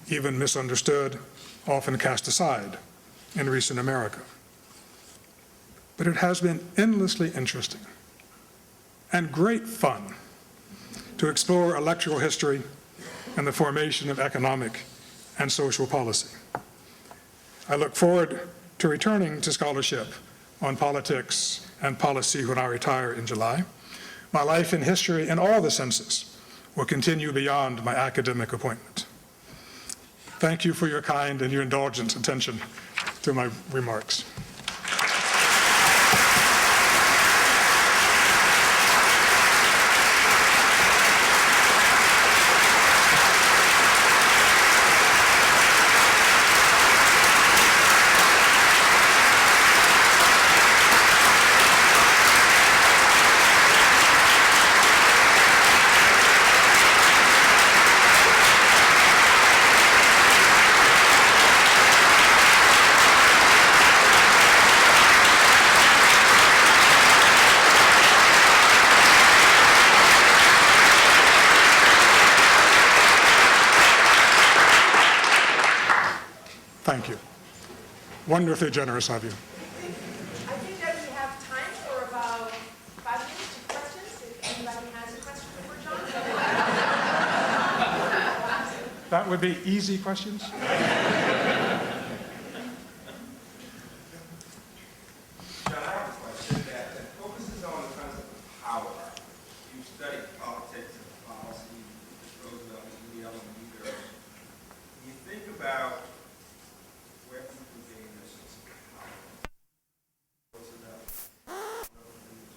[SPEAKER 2] even misunderstood, often cast aside in recent America. But it has been endlessly interesting and great fun to explore electoral history and the formation of economic and social policy. I look forward to returning to scholarship on politics and policy when I retire in July. My life in history in all the senses will continue beyond my academic appointment. Thank you for your kind and your indulgent attention to my remarks. Thank you. Wonderfully generous of you.
[SPEAKER 3] I think that we have time for about 5 minutes of questions, if anybody has a question for John.
[SPEAKER 2] That would be easy questions?
[SPEAKER 4] John, I have a question that focuses on the concept of power. You've studied politics and policy, Roosevelt and the other leaders. When you think about where people gain their sense of power, Roosevelt,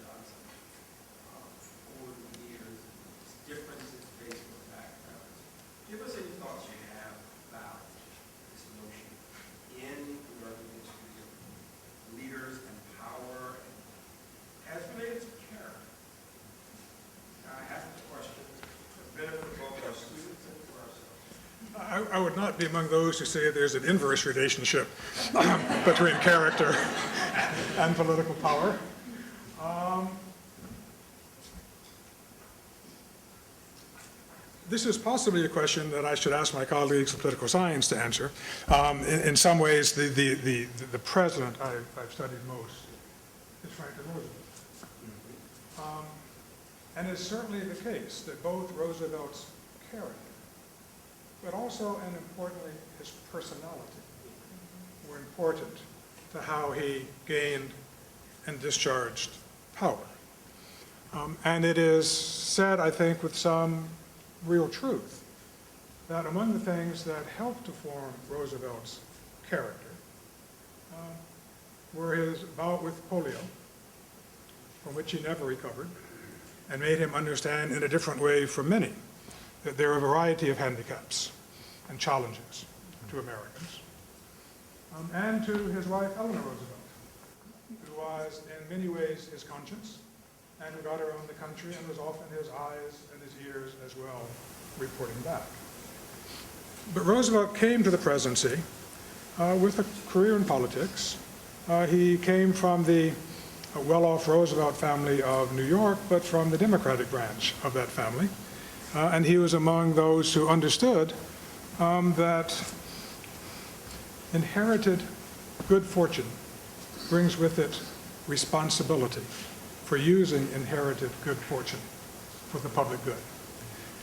[SPEAKER 4] Johnson, over the years, differences based on backgrounds. Give us any thoughts you have about this notion in the American history of leaders and power as related to character. Now, I have this question for the benefit of both our students and for ourselves.
[SPEAKER 2] I would not be among those who say there's an inverse relationship between character and political power. This is possibly a question that I should ask my colleagues in political science to answer. In some ways, the president I've studied most is Franklin Roosevelt. And it's certainly the case that both Roosevelt's character, but also, and importantly, his personality, were important to how he gained and discharged power. And it is said, I think, with some real truth, that among the things that helped to form Roosevelt's character were his bout with polio, from which he never recovered, and made him understand in a different way from many that there are a variety of handicaps and challenges to Americans, and to his wife, Eleanor Roosevelt, who was in many ways his conscience, and who got around the country and was often his eyes and his ears as well, reporting back. But Roosevelt came to the presidency with a career in politics. He came from the a well-off Roosevelt family of New York, but from the Democratic branch of that family. And he was among those who understood that inherited good fortune brings with it responsibility for using inherited good fortune for the public good.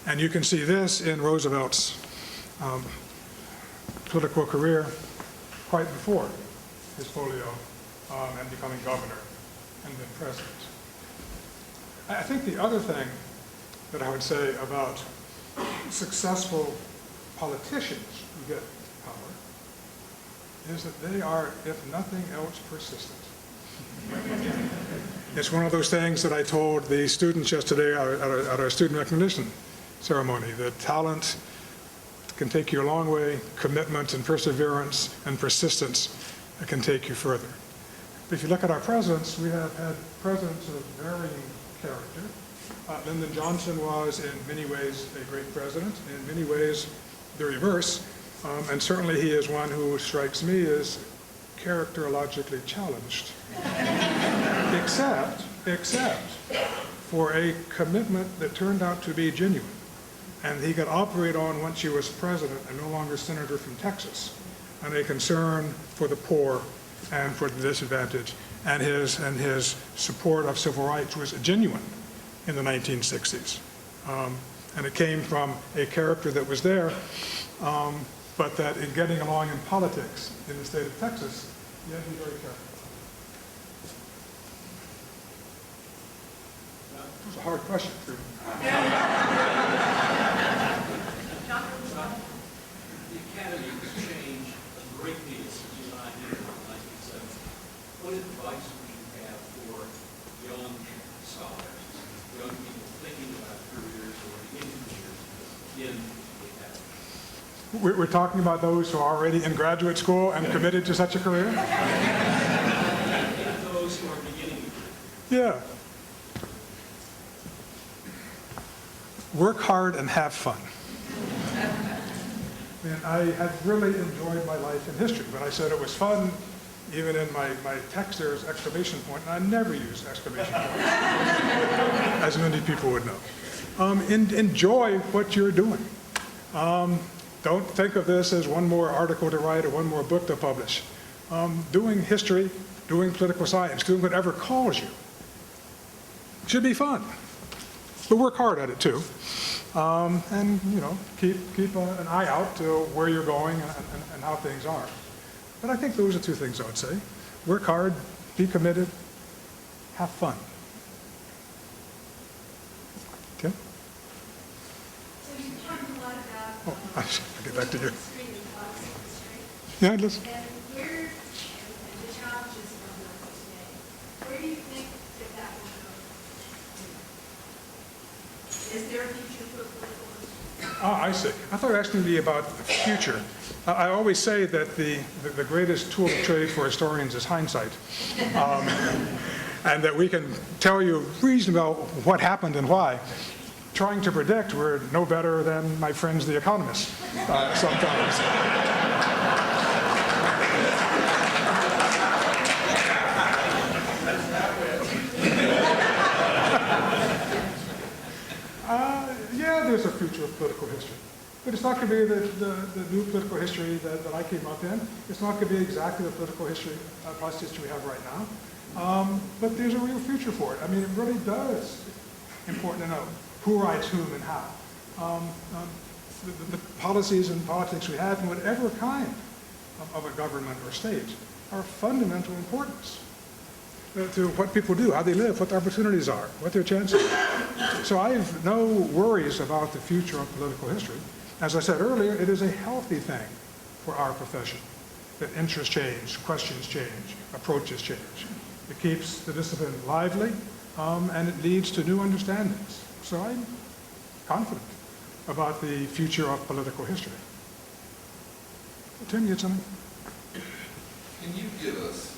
[SPEAKER 2] And you can see this in Roosevelt's political career quite before his folio and becoming governor and then president. I think the other thing that I would say about successful politicians who get power is that they are, if nothing else, persistent. It's one of those things that I told the students yesterday at our student recognition ceremony, that talent can take you a long way, commitment and perseverance and persistence can take you further. If you look at our presidents, we have had presidents of varying character. Lyndon Johnson was in many ways a great president, in many ways the reverse, and certainly he is one who strikes me as characterologically challenged, except for a commitment that turned out to be genuine, and he could operate on once he was president and no longer senator from Texas, and a concern for the poor and for the disadvantaged, and his support of civil rights was genuine in the 1960s. And it came from a character that was there, but that in getting along in politics in the state of Texas, you had to be very careful. It was a hard question for me.
[SPEAKER 5] The Academy has changed a great deal since you and I did it in the 1970s. What advice would you have for young scholars, young people thinking about careers or beginning careers in the Academy?
[SPEAKER 2] We're talking about those who are already in graduate school and committed to such a career?
[SPEAKER 5] And those who are beginning careers.
[SPEAKER 2] Yeah. Work hard and have fun. And I have really enjoyed my life in history. When I said it was fun, even in my text there is exclamation point, and I never use exclamation point, as many people would know. Enjoy what you're doing. Don't think of this as one more article to write or one more book to publish. Doing history, doing political science, doing whatever calls you should be fun. But work hard at it too. And keep an eye out to where you're going and how things are. But I think those are two things I would say. Work hard, be committed, have fun. Okay?
[SPEAKER 3] So you talked a lot about
[SPEAKER 2] Oh, I'll get back to you.
[SPEAKER 3] history and policy history.
[SPEAKER 2] Yeah, listen.
[SPEAKER 3] And where, and the challenges of our work today, where do you think that will go? Is there a future for political history?
[SPEAKER 2] Ah, I see. I thought you were asking me about the future. I always say that the greatest tool of trade for historians is hindsight. And that we can tell you reasonably about what happened and why. Trying to predict, we're no better than my friends the economists sometimes. Yeah, there's a future of political history. But it's not going to be the new political history that I came up in. It's not going to be exactly the political history, policy history we have right now. But there's a real future for it. I mean, it really does important to know who writes whom and how. The policies and politics we have in whatever kind of a government or state are of fundamental importance to what people do, how they live, what their opportunities are, what their chances are. So I have no worries about the future of political history. As I said earlier, it is a healthy thing for our profession that interests change, questions change, approaches change. It keeps the discipline lively, and it leads to new understandings. So I'm confident about the future of political history. Tim, you had something?
[SPEAKER 6] Can you give us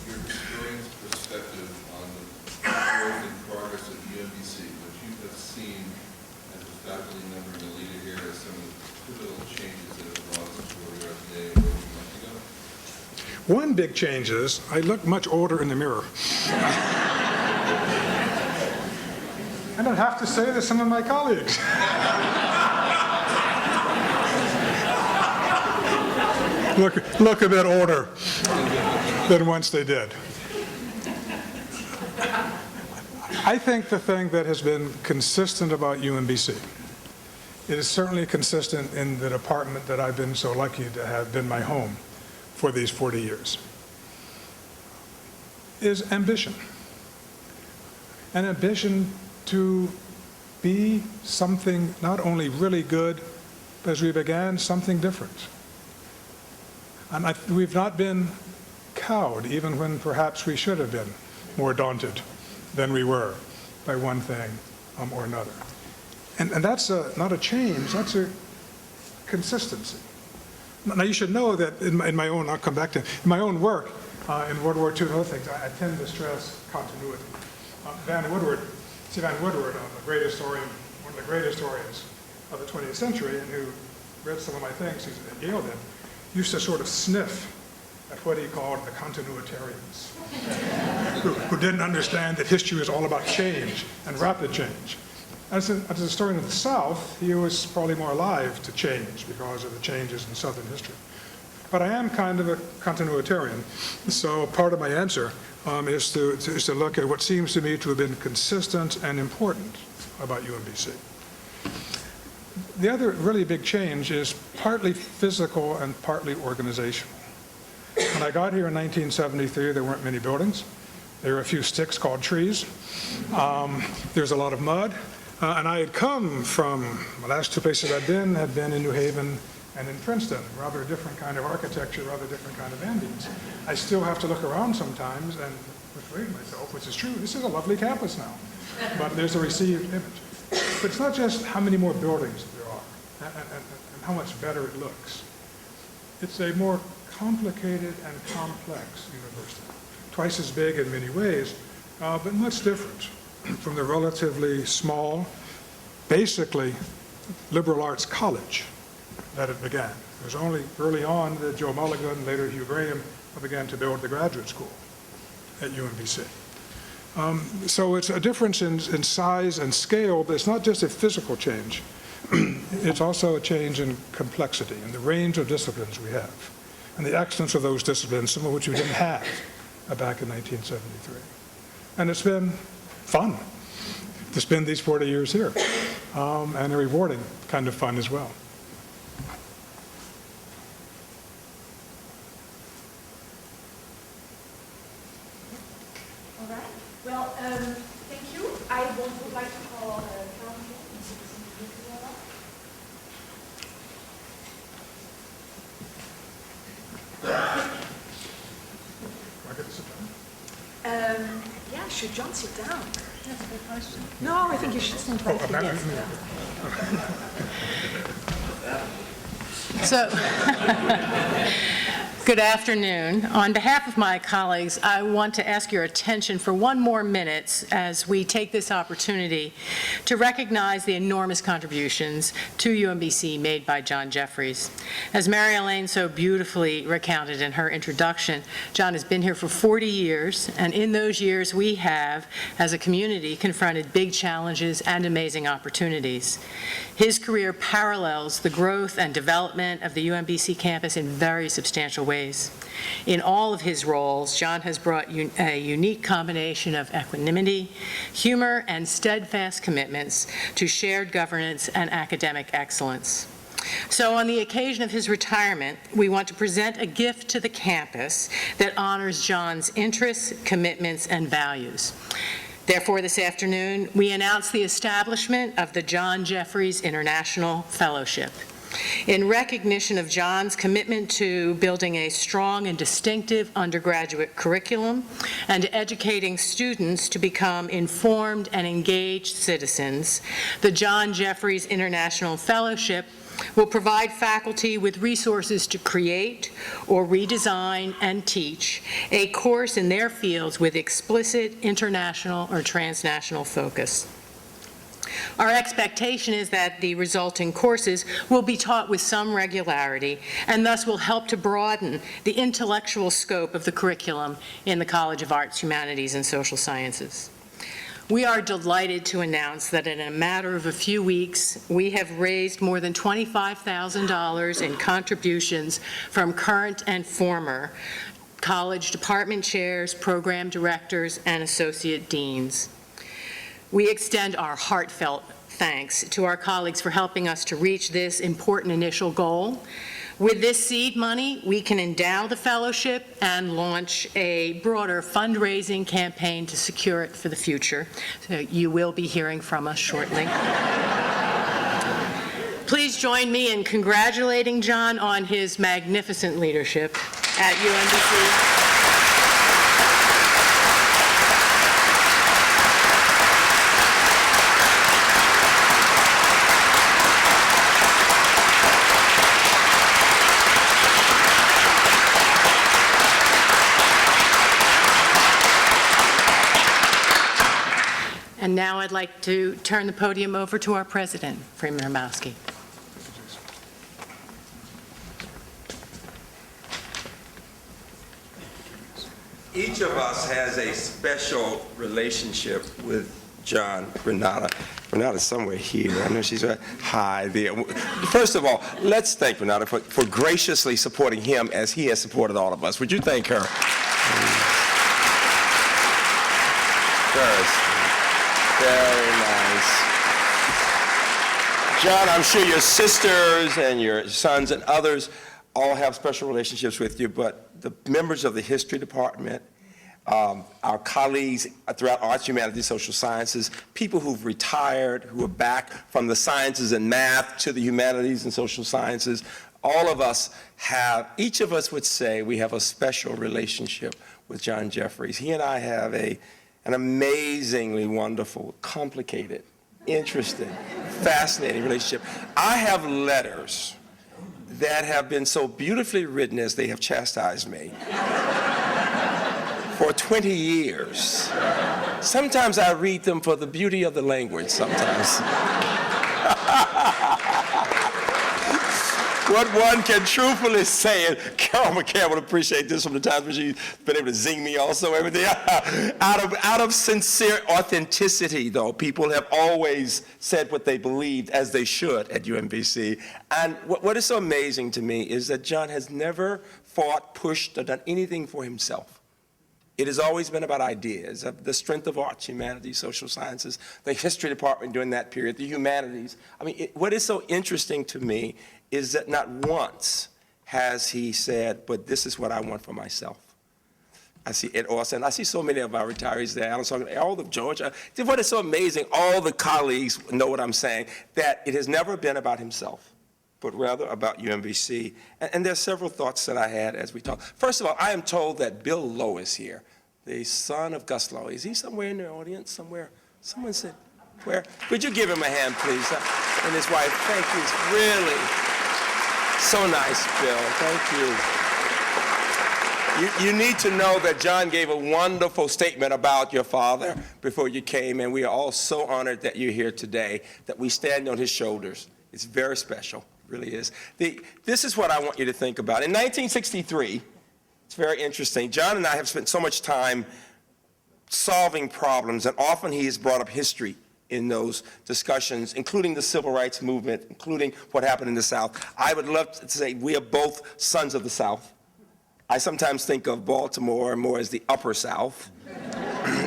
[SPEAKER 6] your experienced perspective on the growth and progress of UMBC, what you have seen as a faculty member and a leader here as some of the pivotal changes that have brought us to where we are today and where we want to go?
[SPEAKER 2] One big change is I look much older in the mirror. And I'd have to say to some of my colleagues. Look a bit older than once they did. I think the thing that has been consistent about UMBC, it is certainly consistent in the department that I've been so lucky to have been my home for these 40 years, is ambition. An ambition to be something not only really good, but as we began, something different. And we've not been cowed, even when perhaps we should have been more daunted than we were by one thing or another. And that's not a change, that's a consistency. Now you should know that in my own, I'll come back to, in my own work in World War II and other things, I tend to stress continuity. Van Woodward, the great historian, one of the great historians of the 20th century, and who read some of my things, he's at Yale then, used to sort of sniff at what he called the continuitarians, who didn't understand that history was all about change and rapid change. As a historian of the South, he was probably more alive to change because of the changes in Southern history. But I am kind of a continuitarian, so part of my answer is to look at what seems to me to have been consistent and important about UMBC. The other really big change is partly physical and partly organizational. When I got here in 1973, there weren't many buildings. There were a few sticks called trees. There's a lot of mud. And I had come from, the last two places I'd been had been in New Haven and in Princeton, rather different kind of architecture, rather different kind of ambience. I still have to look around sometimes and persuade myself, which is true, this is a lovely campus now. But there's a received image. But it's not just how many more buildings there are and how much better it looks. It's a more complicated and complex university. Twice as big in many ways, but much different from the relatively small, basically liberal arts college that it began. It was only early on that Joe Mulligan, later Hugh Graham, began to build the graduate school at UMBC. So it's a difference in size and scale, but it's not just a physical change. It's also a change in complexity and the range of disciplines we have, and the excellence of those disciplines, some of which we didn't have back in 1973. And it's been fun to spend these 40 years here, and a rewarding kind of fun as well.
[SPEAKER 3] All right. Well, thank you. I would like to call Carol again. Yeah, should John sit down? That's a good question. No, I think you should stand right here.
[SPEAKER 7] So, good afternoon. On behalf of my colleagues, I want to ask your attention for one more minute as we take this opportunity to recognize the enormous contributions to UMBC made by John Jeffries. As Mary Elaine so beautifully recounted in her introduction, John has been here for 40 years, and in those years we have, as a community, confronted big challenges and amazing opportunities. His career parallels the growth and development of the UMBC campus in very substantial ways. In all of his roles, John has brought a unique combination of equanimity, humor, and steadfast commitments to shared governance and academic excellence. So on the occasion of his retirement, we want to present a gift to the campus that honors John's interests, commitments, and values. Therefore, this afternoon, we announce the establishment of the John Jeffries International Fellowship. In recognition of John's commitment to building a strong and distinctive undergraduate curriculum and educating students to become informed and engaged citizens, the John Jeffries International Fellowship will provide faculty with resources to create or redesign and teach a course in their fields with explicit international or transnational focus. Our expectation is that the resulting courses will be taught with some regularity and thus will help to broaden the intellectual scope of the curriculum in the College of Arts, Humanities, and Social Sciences. We are delighted to announce that in a matter of a few weeks, we have raised more than $25,000 in contributions from current and former college department chairs, program directors, and associate deans. We extend our heartfelt thanks to our colleagues for helping us to reach this important initial goal. With this seed money, we can endow the fellowship and launch a broader fundraising campaign to secure it for the future. So you will be hearing from us shortly. Please join me in congratulating John on his magnificent leadership at UMBC. And now I'd like to turn the podium over to our president, Freeman Hrabowski.
[SPEAKER 4] Each of us has a special relationship with John. Renata's somewhere here. I know she's right. Hi there. First of all, let's thank Renata for graciously supporting him as he has supported all of us. Would you thank her? Very nice. John, I'm sure your sisters and your sons and others all have special relationships with you, but the members of the history department, our colleagues throughout arts, humanities, social sciences, people who've retired, who are back from the sciences and math to the humanities and social sciences, all of us have, each of us would say we have a special relationship with John Jeffries. He and I have an amazingly wonderful, complicated, interesting, fascinating relationship. I have letters that have been so beautifully written as they have chastised me for 20 years. Sometimes I read them for the beauty of the language sometimes. What one can truthfully say, and Carol McCann would appreciate this from the times when she's been able to zing me also, everything. out of sincere authenticity, though, people have always said what they believed, as they should at UMBC. And what is so amazing to me is that John has never fought, pushed, or done anything for himself. It has always been about ideas, of the strength of arts, humanities, social sciences, the history department during that period, the humanities. I mean, what is so interesting to me is that not once has he said, but this is what I want for myself. I see Ed Orson, I see so many of our retirees there, all of Georgia. What is so amazing, all the colleagues know what I'm saying, that it has never been about himself, but rather about UMBC. And there's several thoughts that I had as we talk. First of all, I am told that Bill Lowe is here, the son of Gus Lowe. Is he somewhere in the audience, somewhere? Someone said, where? Would you give him a hand, please? And his wife, thank you, it's really so nice, Bill, thank you. You need to know that John gave a wonderful statement about your father before you came, and we are all so honored that you're here today, that we stand on his shoulders. It's very special, it really is. This is what I want you to think about. In 1963, it's very interesting, John and I have spent so much time solving problems, and often he has brought up history in those discussions, including the civil rights movement, including what happened in the South. I would love to say we are both sons of the South. I sometimes think of Baltimore more as the upper South.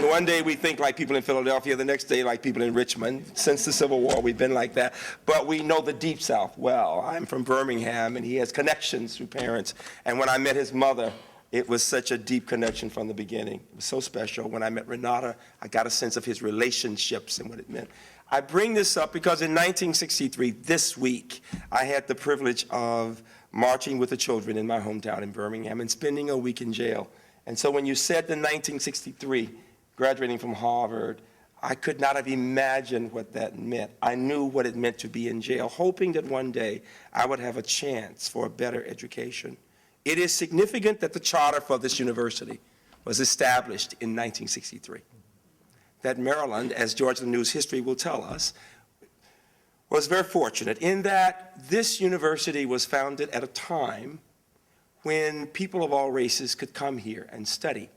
[SPEAKER 4] One day we think like people in Philadelphia, the next day like people in Richmond. Since the Civil War, we've been like that. But we know the deep South well. I'm from Birmingham, and he has connections through parents. And when I met his mother, it was such a deep connection from the beginning. It was so special. When I met Renata, I got a sense of his relationships and what it meant. I bring this up because in 1963, this week, I had the privilege of marching with the children in my hometown in Birmingham and spending a week in jail. And so when you said in 1963, graduating from Harvard, I could not have imagined what that meant. I knew what it meant to be in jail, hoping that one day I would have a chance for a better education. It is significant that the charter for this university was established in 1963. That Maryland, as Georgia News history will tell us, was very fortunate in that this university was founded at a time when people of all races could come here and study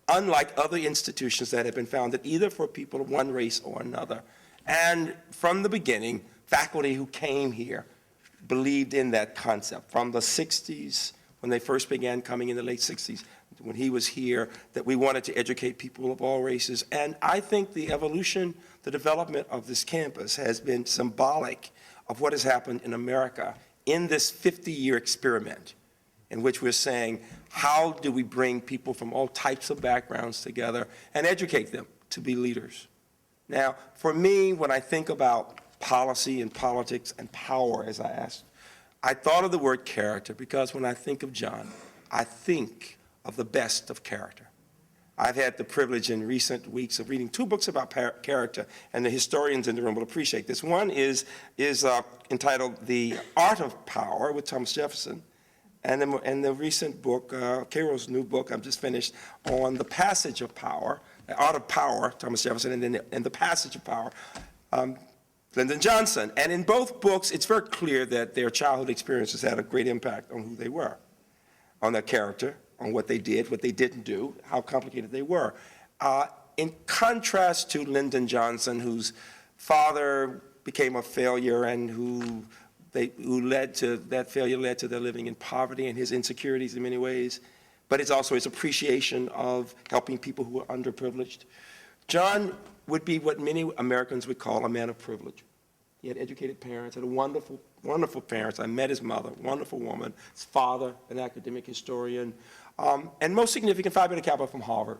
[SPEAKER 4] unlike other institutions that have been founded either for people of one race or another. And from the beginning, faculty who came here believed in that concept. From the 60s, when they first began coming in the late 60s, when he was here, that we wanted to educate people of all races. And I think the evolution, the development of this campus has been symbolic of what has happened in America in this 50-year experiment in which we're saying, how do we bring people from all types of backgrounds together and educate them to be leaders? Now, for me, when I think about policy and politics and power, as I asked, I thought of the word character because when I think of John, I think of the best of character. I've had the privilege in recent weeks of reading 2 books about character, and the historians in the room will appreciate this. One is entitled The Art of Power with Thomas Jefferson, and the recent book, Cairo's new book, I've just finished, on the passage of power, The Art of Power, Thomas Jefferson, and the passage of power, Lyndon Johnson. And in both books, it's very clear that their childhood experiences had a great impact on who they were, on their character, on what they did, what they didn't do, how complicated they were. In contrast to Lyndon Johnson, whose father became a failure and that failure led to their living in poverty and his insecurities in many ways, but it's also his appreciation of helping people who were underprivileged. John would be what many Americans would call a man of privilege. He had educated parents, had wonderful, wonderful parents. I met his mother, wonderful woman, his father, an academic historian, and most significant, Phi Beta Kappa from Harvard,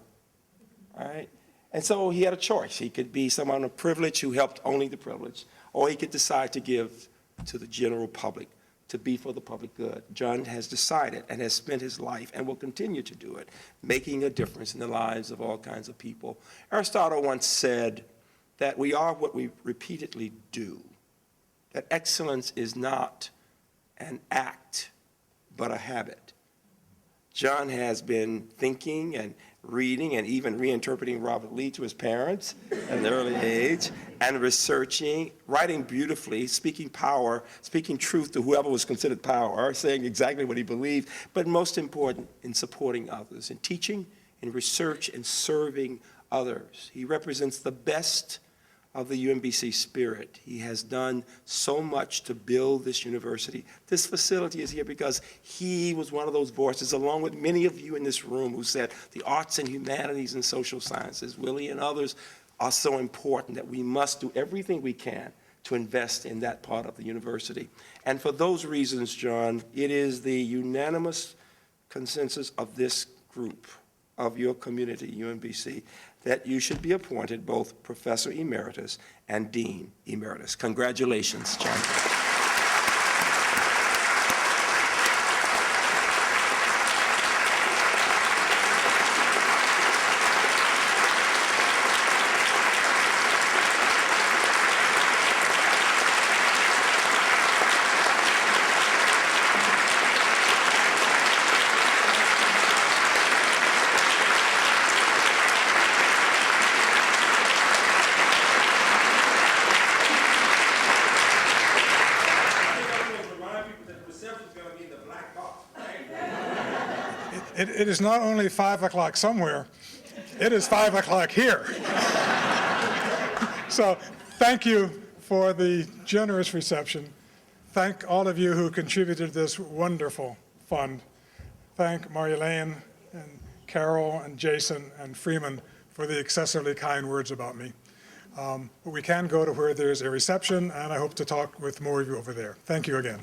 [SPEAKER 4] all right? And so he had a choice. He could be someone of privilege who helped only the privileged, or he could decide to give to the general public, to be for the public good. John has decided and has spent his life and will continue to do it, making a difference in the lives of all kinds of people. Aristotle once said that we are what we repeatedly do, that excellence is not an act, but a habit. John has been thinking and reading and even reinterpreting Robert Lee to his parents at an early age, and researching, writing beautifully, speaking power, speaking truth to whoever was considered power, saying exactly what he believed, but most important, in supporting others, in teaching, in research, in serving others. He represents the best of the UMBC spirit. He has done so much to build this university. This facility is here because he was one of those voices, along with many of you in this room, who said the arts and humanities and social sciences, Willie and others, are so important that we must do everything we can to invest in that part of the university. And for those reasons, John, it is the unanimous consensus of this group, of your community, UMBC, that you should be appointed both Professor Emeritus and Dean Emeritus. Congratulations, John.
[SPEAKER 2] It is not only 5 o'clock somewhere, it is 5 o'clock here. So thank you for the generous reception. Thank all of you who contributed to this wonderful fund. Thank Marielaine and Carol and Jason and Freeman for the excessively kind words about me. But we can go to where there's a reception, and I hope to talk with more of you over there. Thank you again.